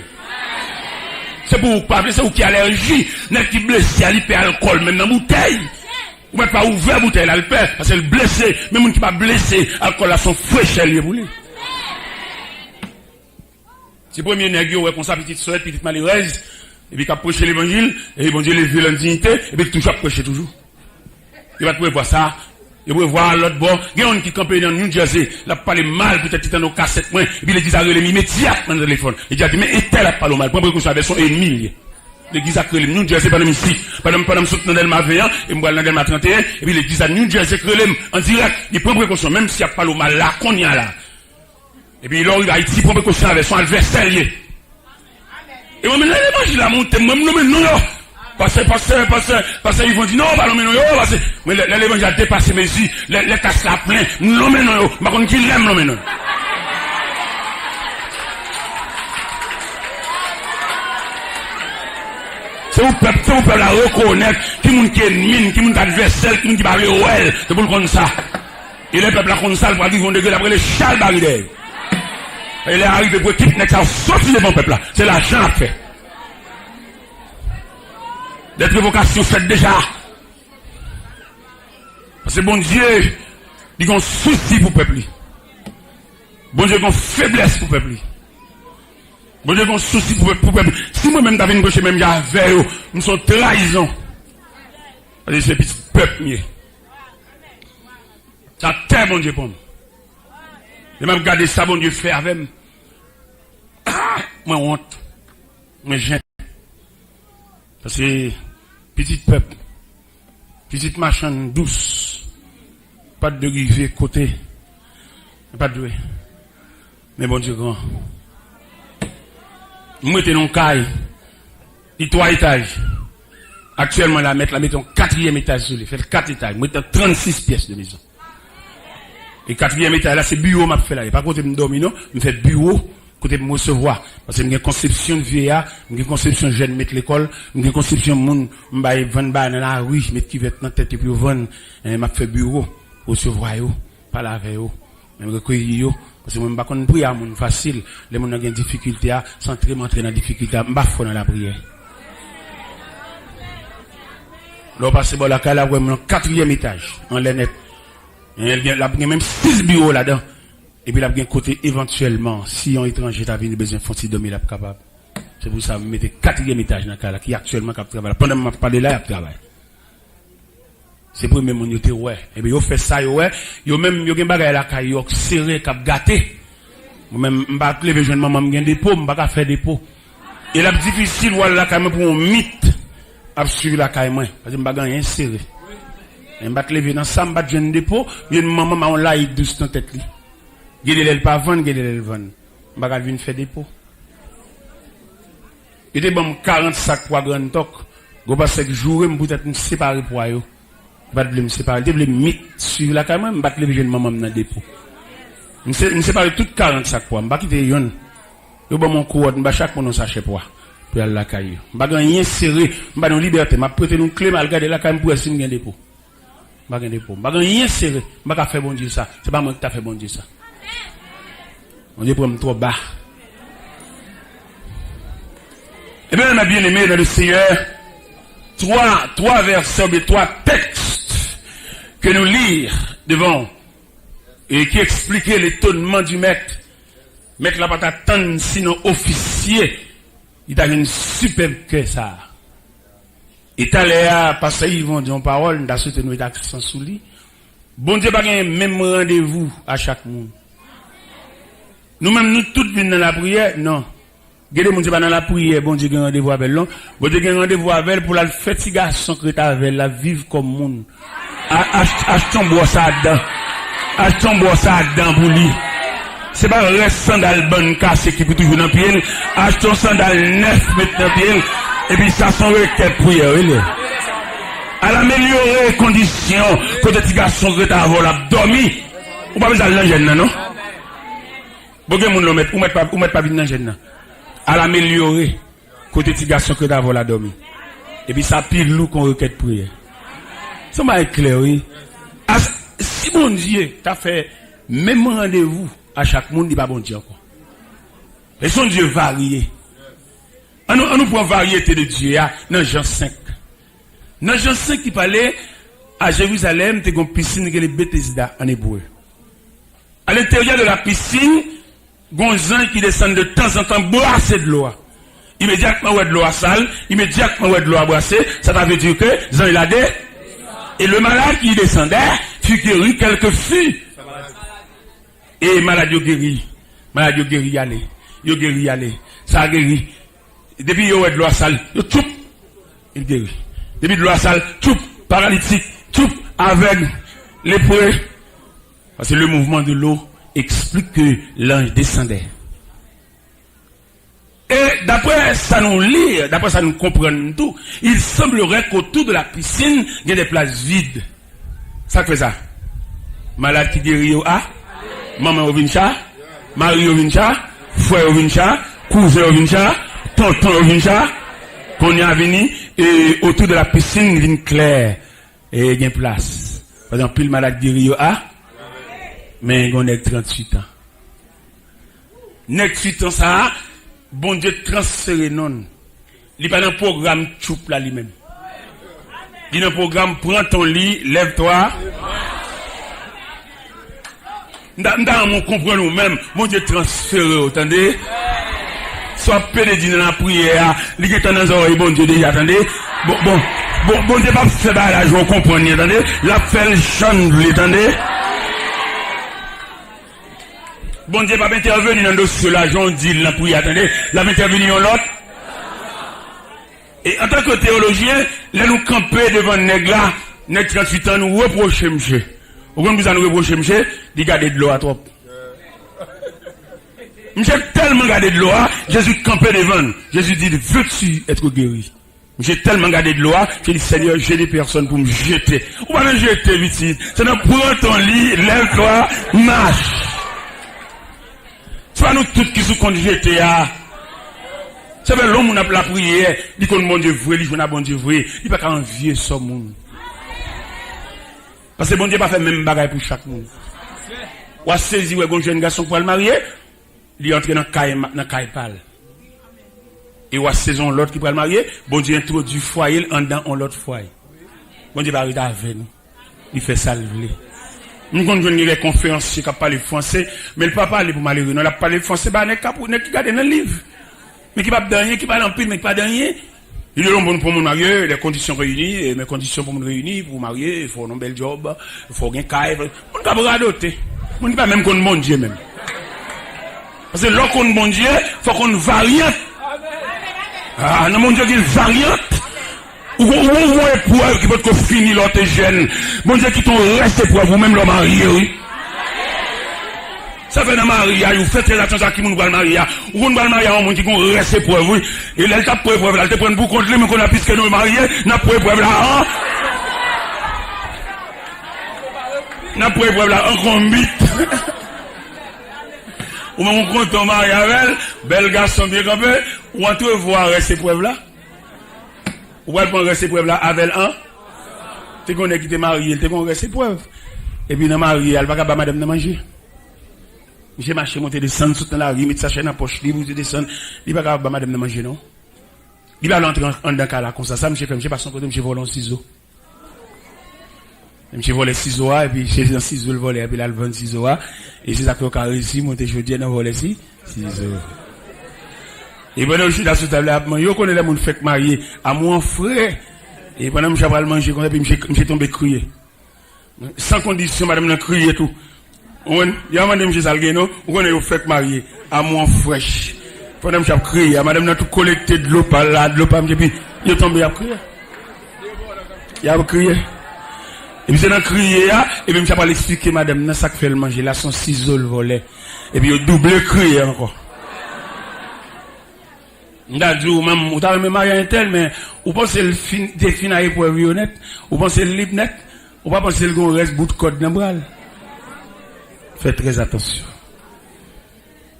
C'est pour vous pas vler. C'est vous qui allergie. N'est qui blessé à l'hyperalcool même dans la bouteille. Vous ne pas ouvrir la bouteille là le père. Parce que le blessé. Même moun qui pas blessé. Alcool là son fraîcheur lié pour lui. C'est premier nègre ouais comme ça petite soeur petite malheureuse et puis qu'a prêcher l'évangile et bon Dieu les vieux dignité et puis toujours prêcher toujours. Il va pouvoir voir ça. Il va voir l'autre bord, il y a un qui campait dans New Jersey, il a parlé mal peut-être dans nos cassettes et puis il dit à relé immédiatement dans le téléphone. Il a dit mais tel a parlé mal, pour précaution avec son ennemi. L'église a créé New Jersey pendant ici, pendant soutenir Delma 21 et moi dans Delma 31 et puis l'église a New Jersey créé en direct, il prend précaution même s'il a parlé mal là qu'on y a là. Et puis là, il a été pour précaution avec son adversaire. Et moi, maintenant, l'évangile a monté, moi, non, parce que ils vont dire non, pas non, parce que l'évangile a dépassé mes yeux, les casses la plein, non, par contre, qui l'aime, non. C'est vous peuple la reconnaître, qui moun qui est ennemi, qui moun adversaire, qui moun qui parle ouais, c'est pour le comme ça. Et les peuples la comme ça, ils vont dégueuler après les châles barrières. Et les arrivés pour équipe n'est qu'à sortir devant le peuple là. C'est l'argent à faire. Des provocations faites déjà. Parce que bon Dieu, il a un souci pour le peuple. Bon Dieu, il a une faiblesse pour le peuple. Bon Dieu, il a un souci pour le peuple. Si moi-même, t'avais une gauche, même j'avais, nous sommes trahison. Parce que c'est petit peuple mieux. Ça terre, bon Dieu, pour moi. Et même regarder ça, bon Dieu, fait avec moi. Moi, honte. Moi, j'aime. Parce que, petit peuple, petite machin douce, pas de rivière côté, pas de. Mais bon Dieu, grand. Moi, t'es non caille, il 3 étages. Actuellement, la mettre un 4e étage sur lui, fait 4 étages. Moi, t'as 36 pièces de maison. Et 4e étage, là, c'est bureau, m'a fait là. Et pas côté me dormir, non, me fait bureau, côté me recevoir. Parce que j'ai une conception de vieillard, une conception de jeune mettre l'école, une conception de monde, m'baye vendre dans la rue, mettre qui va être dans la tête et puis vendre, m'a fait bureau, recevoir yo, parler avec yo, même recueillir yo. Parce que moi, m'ba konn prière, moun facile. Les moun qui ont des difficultés, sans entrer dans la difficulté, m'ba fò dans la prière. Là, parce que la cala, ouais, mon 4e étage, en l'air il y a même 6 bureaux là-dedans. Et puis, il y a un côté éventuellement, si un étranger t'a venu besoin de faire 2000 capable. C'est pour ça que vous mettez 4e étage dans le cas là, qui actuellement travaille. Pendant que je parle là, il travaille. C'est pour même mon yoté, ouais. Et puis, vous faites ça, ouais. Vous même, vous avez un bagage là, qui est serré, qui est gâté. Moi-même, je vais lever jeune maman, je vais dépôt, je vais faire dépôt. Et là, difficile, voilà, quand même, pour un mythe, à suivre la caille, parce que je ne vais pas rien serré. Je vais lever dans ça, je vais jeune dépôt, une maman m'a là, il douce dans tête. Gélé elle pas vendre, gélé elle vendre. Je vais venir faire dépôt. Il était bon 40 sacs pour grand toc. Je vais passer 5 jours, je vais peut-être me séparer pour eux. Je vais me séparer. Je vais me mettre sur la caille, je vais lever jeune maman dans le dépôt. Je vais me séparer toutes 40 sacs pour eux. Je vais quitter yon. Je vais mon courant, je vais chaque monde sachet pour eux. Pour aller la caille. Je vais rien serrer, je vais dans liberté. Je vais prêter une clé, je vais regarder la caille pour essayer de dépôt. Je vais dépôt. Je vais rien serrer. Je vais faire bon Dieu ça. C'est pas moi qui t'a fait bon Dieu ça. On dit pour me trop bas. Eh bien, ma bien-aimée dans le Seigneur, 3 versets, 3 textes que nous lisons devant et qui expliquaient l'étonnement du maître. Maître n'a pas attendre sinon officier. Il a une superbe que ça. Et t'as l'air, parce qu'ils vont dire en parole, dans ce que nous accent sous lui. Bon Dieu, pas un même rendez-vous à chaque monde. Nous-mêmes, nous tous venons dans la prière, non. Regardez, mon Dieu, pas dans la prière, bon Dieu, il y a un rendez-vous avec l'homme. Bon Dieu, il y a un rendez-vous avec elle pour la faire petit garçon que tu avec la vivre comme monde. Achetons bois ça dedans. Achetons bois ça dedans pour lui. C'est pas un reste sandal bonne cassé qui peut toujours dans le pied. Achetons sandal neuf mettre dans le pied. Et puis ça, son requête prière, oui. à l'améliorer les conditions que les petits garçons qui ont dormi. Ou pas besoin de l'engin, non? Beaucoup de monde le mettent, ou mettre pas dans l'engin. À l'améliorer côté petits garçons que ont dormi. Et puis ça pile loup qu'on requête prière. Ça m'a éclairé. Si bon Dieu t'a fait même rendez-vous à chaque monde, il va bon Dieu encore. Et son Dieu varié. On nous prend variété de Dieu dans Jean 5. Dans Jean 5 qui parlait à Jérusalem, il y a une piscine qui est Bethesda en hébreu. À l'intérieur de la piscine, il y a des gens qui descendent de temps en temps brasser de l'eau. Immédiatement, il y a de l'eau sale, immédiatement, il y a de l'eau brassée. Ça veut dire que Jean il a des. Et le malade qui descendait fut guéri quelques fûts. Et malade guéri. Malade guéri aller. Il guéri aller. Ça a guéri. Depuis il y a de l'eau sale, il guérit. Depuis de l'eau sale, paralytique, aveugle, lépreux. Parce que le mouvement de l'eau explique que l'ange descendait. Et d'après ça nous lit, d'après ça nous comprend tout, il semblerait qu'autour de la piscine, il y a des places vides. Ça fait ça. Malade qui guérit au A, maman au vincha, mari au vincha, frère au vincha, cousin au vincha, tonton au vincha, qu'on y a venu, et autour de la piscine, il y a une claire, et il y a une place. Par exemple, le malade guérit au A, mais il y a 38 ans. 38 ans, ça, bon Dieu transféré non. Il n'y a pas un programme choup là lui-même. Il y a un programme, prends ton lit, lève-toi. Nous comprenons nous-mêmes, bon Dieu transféré, attendez. Soit pédé dans la prière, il est dans les oreilles, bon Dieu déjà, attendez. Bon Dieu pas faire la joie, comprenez, attendez. La fait le chant, attendez. Bon Dieu va intervenir dans le dossier là, j'en dis la prière, attendez, la va intervenir dans l'autre. Et en tant que théologien, là nous camper devant le nègre là, nègre 38 ans, nous reprocher monsieur. Au quand vous allez nous reprocher monsieur, dit garder de l'eau à trop. Monsieur tellement gardé de l'eau, Jésus campé devant. Jésus dit, veux-tu être guéri? J'ai tellement gardé de l'eau, j'ai dit, Seigneur, j'ai des personnes pour me jeter. Ou pas me jeter vite. C'est de prends ton lit, lève-toi, marche. C'est pas nous tous qui sont contre jeter. C'est vrai, l'homme, on a la prière, il dit qu'on bon Dieu vrai, il dit qu'on a bon Dieu vrai. Il n'y a pas qu'à envier ce monde. Parce que bon Dieu n'a pas fait même bagaille pour chaque monde. Ou a saisi, ouais, un jeune garçon pour le marier, il est entré dans le caille-pal. Et ou a saison l'autre qui pour le marier, bon Dieu introduit foyer en dedans en l'autre foyer. Bon Dieu va arriver avec nous. Il fait ça le voler. Nous avons des conférenciers qui parlent français, mais le papa parle pour malheureux. Non, il a parlé français, bah, il qui garde dans le livre. Mais qui va pas rien, qui parle en pile, mais qui pas rien. Il est bon pour me marier, les conditions réunies, et mes conditions pour me réunir, pour marier, il faut un bel job, il faut un caille. On ne peut pas radoter. On ne peut pas même qu'on mon Dieu même. Parce que lorsqu'on mon Dieu, il faut qu'on variante. Ah, non, mon Dieu, qui est variante. Ou épreuve qui peut finir l'autre jeune. Mon Dieu, qui t'ont resté pour vous-même le marié, oui. Ça fait dans le mariage, vous faites très attention à qui vous va le mariage. Ou vous va le mariage, on dit qu'on reste pour vous. Et là, elle t'a pour épreuve là, elle te prend pour contre lui, mais qu'on a plus que nous mariés, n'a pour épreuve là, n'a pour épreuve là, encore mythe. Ou on compte ton mari avec elle, bel garçon bien campé, ou on te voir rester épreuve là. Ou elle prend rester épreuve là avec elle, hein? Tu connais qui t'es marié, tu connais rester épreuve. Et puis dans marié, elle va pas madame de manger. J'ai marché, monté, descendre, tout dans la rue, mettre sa chaîne en poche, libre, descendre. Il va pas madame de manger, non? Il va l'entrer en d'un cas là, comme ça. Ça, monsieur fait, monsieur passe son côté, monsieur vole un ciseau. Monsieur vole ciseaux, et puis, j'ai un ciseau, le volet, et puis là, le vend ciseaux, et c'est ça que carré ici, monté, je dis, dans le volet ici, ciseaux. Et pendant que je suis là, sous table, je connais les gens qui fait marier à mon frère. Et pendant que je vais manger, je suis tombé crier. Sans condition, madame, n'a crié tout. Il y a madame Gisal Guéno, on est fait marier à mon fraîche. Pendant que j'ai crié, madame n'a tout collecté de l'eau par là, de l'eau par là, et puis il est tombé à crier. Il a crié. Et puis c'est dans crier, et puis je vais l'expliquer, madame, dans ça que fait le manger, là, son ciseau le volet. Et puis il a doublé crié encore. M'dadou même ou t'a même marié un tel mais ou pensez le définir à épreuve honnête, ou pensez le libre net, ou pas penser le gon reste bout de code dans bral. Faites très attention.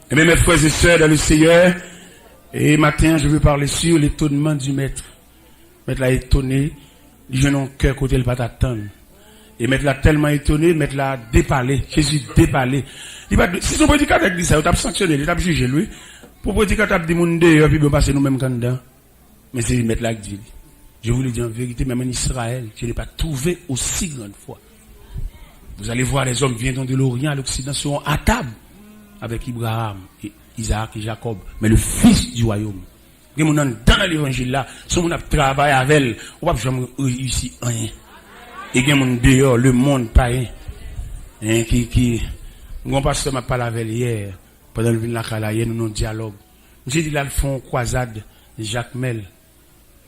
Et bien mes frères et sœurs dans le Seigneur, et matin je veux parler sur l'étonnement du maître. Maître l'a étonné, il vient dans cœur côté le pas t'attendre. Et maître l'a tellement étonné, maître l'a dépalé, Jésus dépalé. Si son prédicateur dit ça, il t'a sanctionné, il t'a jugé lui. Pour prédicateur dit moun dehors puis ben passer nous même candidat. Mais c'est maître là qui dit. Je vous le dis en vérité, même en Israël, je n'ai pas trouvé aussi grande foi. Vous allez voir les hommes viennent de l'Orient à l'Occident seront à table avec Abraham, Isaac et Jacob, mais le fils du royaume. Et mon dans l'évangile là, si on a travaillé avec elle, on va jamais réussir rien. Et gen mon dehors, le monde païen, qui, mon pasteur m'a parlé avec elle hier, pendant le vin la kala, hier nous dialogue. J'ai dit là, le font croisade, Jacques Mel.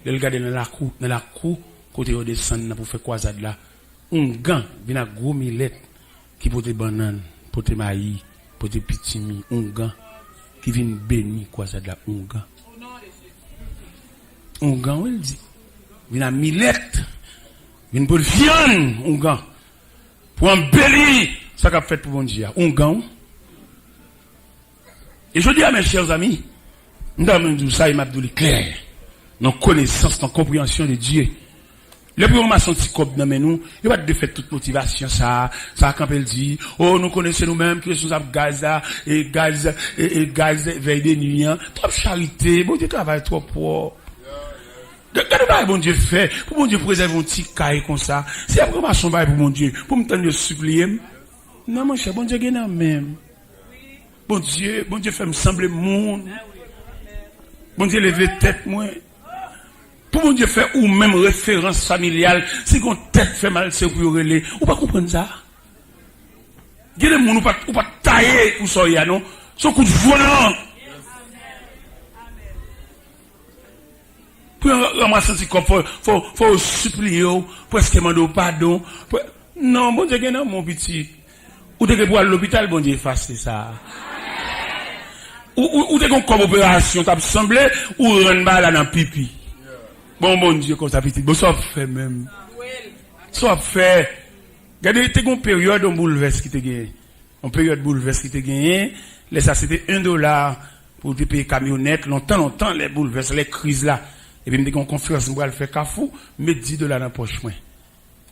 Le gars dans la cour, côté on descend pour faire croisade là. Un gant, vient à gros millet, qui porte des bananes, porte des maïs, porte des pitimi, un gant, qui vient bénir croisade là, un gant. Un gant, il dit. Vient à millet. Une bonne viande, un gant. Pour embellir, ça qu'a fait pour bon Dieu. Un gant. Et je dis à mes chers amis, nous avons ça, il m'a dit clair. Dans connaissance, dans compréhension de Dieu. Le plus on m'a senti comme dans nous, il va te faire toute motivation, ça, quand elle dit, oh, nous connaissons nous-mêmes, que nous sommes Gaza, et gaz, veille des nuits, trop charité, bon Dieu travaille trop pour. Regardez bon Dieu fait, pour mon Dieu préserve un petit caille comme ça. C'est après ma sombre pour mon Dieu, pour me tendre de supplier. Non, mon cher, bon Dieu gagne même. Bon Dieu fait me sembler monde. Bon Dieu lever tête moi. Pour mon Dieu fait ou même référence familiale, si qu'on tête fait mal, c'est pour relayer. Ou pas comprendre ça? Il y a des gens ou pas tailler ou ça non? Son coup de volant. Pour ramasser ce corps, faut supplier, presque demander pardon. Non, bon Dieu, non, mon petit. Ou t'es pour aller à l'hôpital, bon Dieu, effacer ça. Ou t'es comme opération, t'as semblé, ou rendre là dans pipi. Bon Dieu, comme ça, petit. Bon, ça fait même. Ça fait. Regardez, t'es une période de bouleverse qui te gagne. Une période de bouleverse qui te gagne. Les ça, c'était $1 pour te payer camionnette. Longtemps, les bouleverses, les crises là. Et puis, je me dis qu'on conférence, je vais faire cafou, mettre $10 dans la poche.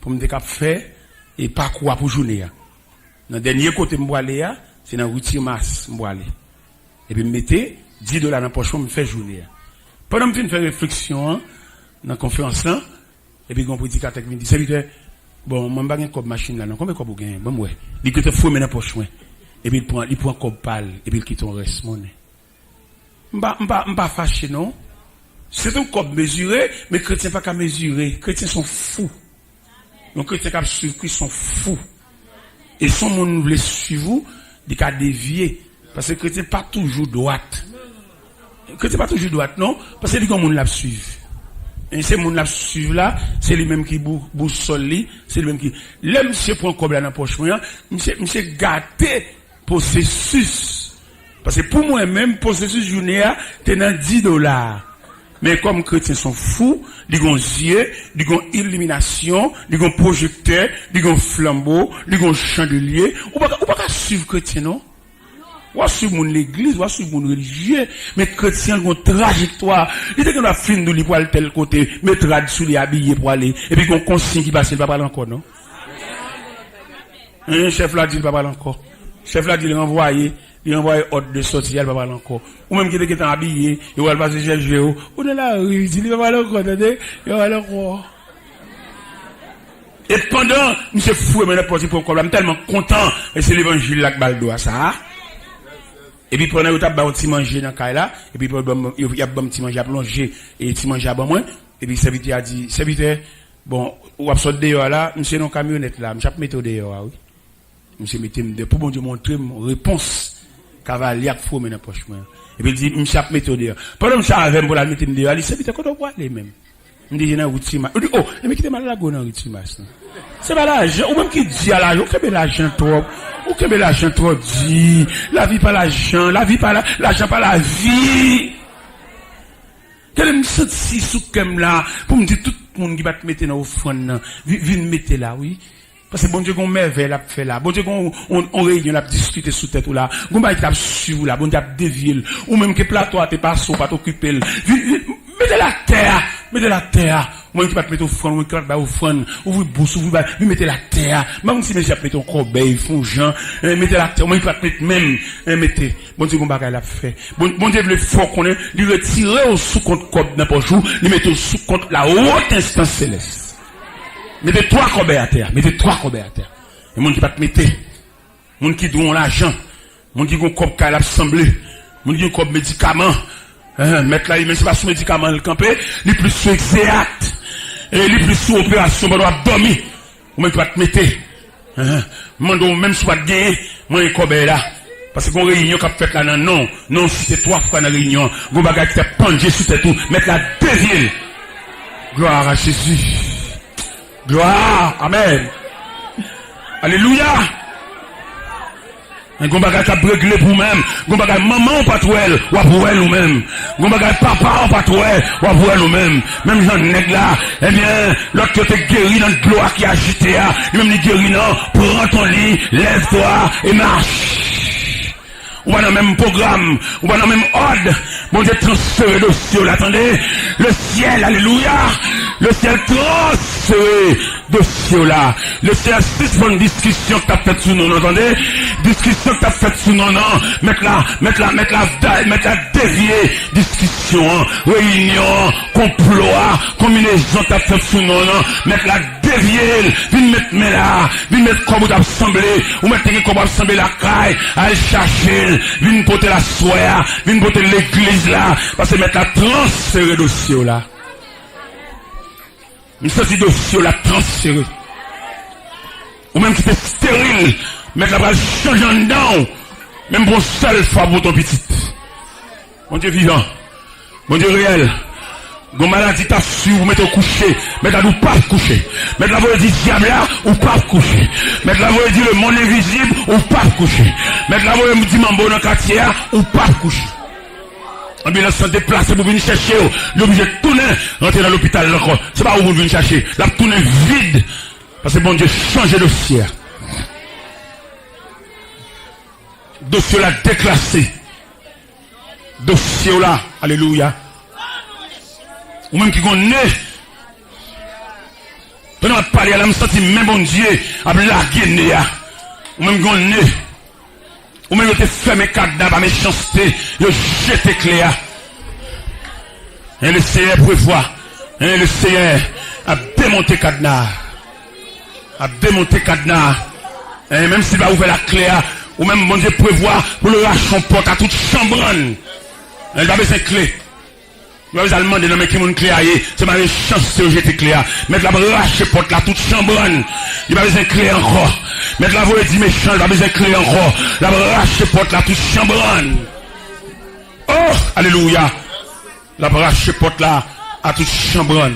Pour me dire qu'on fait, et pas quoi pour journée. Dans le dernier côté, je vais aller, c'est dans le routier masse, je vais aller. Et puis, je mettez $10 dans la poche, je me fais journée. Pendant que je fais réflexion, dans la conférence là, et puis, on peut dire qu'à me dit, serviteur, bon, je vais pas une machine là, non, combien de cob vous gagnez? Bon, ouais. Il dit que tu fous dans la poche, et puis, il prend un cob pâle, et puis, il quitte ton reste monnaie. Je ne pas fâché, non? C'est un corps mesuré, mais les chrétiens pas qu'à mesurer. Les chrétiens sont fous. Donc, les chrétiens qui suivent Christ sont fous. Et son monde voulait suivre vous, ils ont dévié. Parce que les chrétiens pas toujours droite. Les chrétiens pas toujours droite, non? Parce que les gens la suivent. Et ces gens la suivent là, c'est les mêmes qui boussole, c'est les mêmes qui. Là, monsieur prend un corps dans la poche, monsieur gâté processus. Parce que pour moi-même, processus journée, t'es dans $10. Mais comme chrétiens sont fous, ils ont yeux, ils ont illumination, ils ont projecteur, ils ont flambeau, ils ont chandelier. Ou pas suivre chrétien, non? Ou suivre mon l'église, ou suivre mon religieux. Mais chrétien ont une trajectoire. Il dit qu'on a fini de lui pour aller tel côté, mettre rad sous les habillés pour aller. Et puis qu'on consigne qui passe, il va pas parler encore, non? Un chef là dit, il va pas parler encore. Chef là dit, il envoie ordre de sortie, elle va parler encore. Ou même qui était habillé, il va passer chez le géo. Ou dans la rue, il va parler encore, attendez, il va parler encore. Et pendant, monsieur fou, mais n'importe quoi, je suis tellement content, et c'est l'évangile là qui baldo à ça. Et puis pendant, il y a un petit manger dans le cas là, et puis il y a un petit manger à plonger, et un petit manger à bon moins, et puis le serviteur a dit, serviteur, bon, ou absorbe dehors là, monsieur non camionnette là, monsieur mette dehors, oui. Monsieur mettez pour bon Dieu montrer une réponse. Cavalier a fou dans la poche. Et puis il dit, monsieur a mis dehors. Pendant que je avec pour la mettre dehors, il dit, c'est peut-être qu'on doit aller même. Il dit, j'ai un routier. Il dit, oh, mais qui est mal à la go dans le routier. C'est pas l'argent, ou même qui dit à l'argent, ou que l'argent trop, ou que l'argent trop dit, la vie pas l'argent, la vie pas l'argent pas la vie. Quel me senti sous comme là, pour me dire tout le monde qui va te mettre dans l'offrande, viens mettre là, oui. Parce que bon Dieu, qu'on merveille l'a fait là. Bon Dieu, qu'on réunion l'a discuté sous tête ou là. Qu'on va être sur là. Bon Dieu, dévié. Ou même que plateau, t'es pas sous, pas t'occuper. Mettez la terre. Mettez la terre. Moi, qui va te mettre au front, moi, qui va te mettre au front. Ouvrez bouche, mettez la terre. Même si mes j'ai mettre au corbeil, font Jean, mettez la terre. Moi, qui va te mettre même, mettez. Bon Dieu, qu'on va l'a fait. Bon Dieu, le fort qu'on est, lui retirer au sous compte comme n'importe où, lui mettre au sous compte la haute instance céleste. Mettez 3 corbeilles à terre. Mettez 3 corbeilles à terre. Et monde qui va te mettre. Monde qui doit l'argent. Monde qui a un corps à l'assemblée. Monde qui a un corps médicament. Mettre là, même si pas sous médicament le camper, les plus sous exact. Et les plus sous opération, on doit dormir. Ou même qui va te mettre. Monde même si pas de gagner, moi un corbeille là. Parce qu'on réunion qui a fait là, non, si c'est 3 fois dans la réunion, vous bagage qui t'a pendu sur tes tout, mettre la deuxième. Gloire à Jésus. Gloire, amen. Alléluia. Un bon bagage à régler pour même. Un bagage maman ou pas toi elle, ou pour elle ou même. Un bagage papa ou pas toi elle, ou pour elle ou même. Même Jean nègre là, eh bien, l'autre qui te guéri dans le gloire qui a agité, même les guéri non, prends ton lit, lève-toi et marche. Ou pas dans le même programme, ou pas dans le même ordre. Bon Dieu transféré le ciel, attendez. Le ciel, alléluia. Le ciel transféré de ciel là. Le ciel suspend une discussion que tu as faite sous nous, entendez? Discussion que tu as faite sous nous, non. Mettre la dévier. Discussion, réunion, complot, combinaison que tu as faite sous nous, non. Mettre la dévier. Viens mettre là. Viens mettre comme vous assemblé. Ou mettre comme vous assemblé la caille. Allez chercher. Viens porter la soie. Viens porter l'église là. Parce que mettre la transféré de ciel là. Une sorte de dossier la transféré. Ou même qui était stérile, mettre la bras changer en dedans. Même pour seule fois pour ton petit. Mon Dieu vivant. Mon Dieu réel. Gon maladie t'a su, vous mettez au coucher. Mettre la ou pas coucher. Mettre la voix dit diable là, ou pas coucher. Mettre la voix dit le monde invisible, ou pas coucher. Mettre la voix dit mambo dans le quartier, ou pas coucher. Ambulance se déplace pour venir chercher, l'obligé de tourner, rentrer dans l'hôpital encore. C'est pas où vous venez chercher. La tourner vide. Parce que bon Dieu change de dossier. Dossier là déclassé. Dossier là, alléluia. Ou même qui connaît. Pendant que je parle, je me sens même bon Dieu à blaguer. Ou même qui connaît. Ou même te fermé cadenas par méchanceté, je jette clair. Et le Seigneur prévoit, et le Seigneur a démonté cadenas. A démonté cadenas. Et même s'il va ouvrir la clé, ou même bon Dieu prévoit pour le lâcher en porte à toute chambre. Il va besoin de clé. Il va besoin de demander qui mon clé aille. C'est ma chance de jeter clé. Mettre la lâcher porte là toute chambre. Il va besoin de clé encore. Mettre la voix dit méchant, il va besoin de clé encore. La lâcher porte là toute chambre. Oh, alléluia. La lâcher porte là à toute chambre.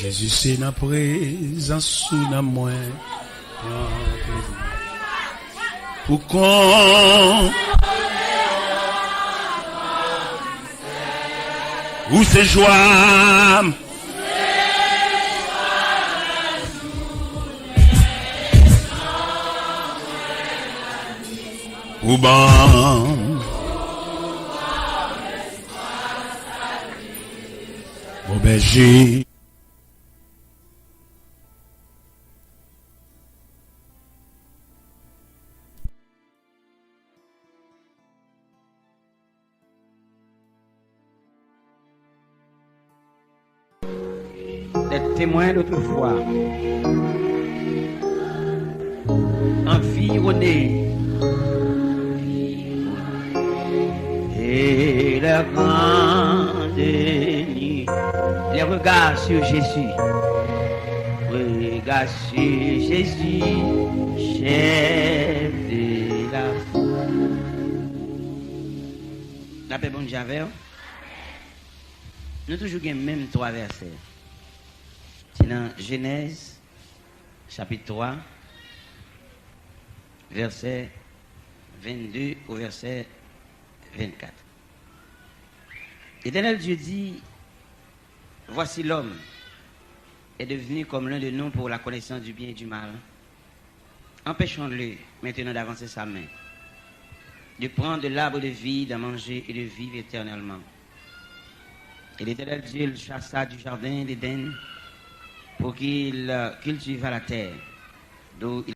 Jésus c'est la présence sous la moi. Pour qu'on où c'est joie. Ou bon. Au berger. D'être témoin d'autrefois, environné et la grande nuit, les regards sur Jésus, regards sur Jésus, chef de la foi. La paix bon Javel, nous toujours les mêmes 3 versets. C'est dans Genèse, chapitre 3, verset 22 au verset 24. L'Éternel Dieu dit, voici l'homme est devenu comme l'un de nous pour la connaissance du bien et du mal. Empêchons-le maintenant d'avancer sa main, de prendre de l'arbre de vie, d'en manger et de vivre éternellement. Et l'Éternel Dieu le chassa du jardin d'Éden pour qu'il cultivât la terre, d'où il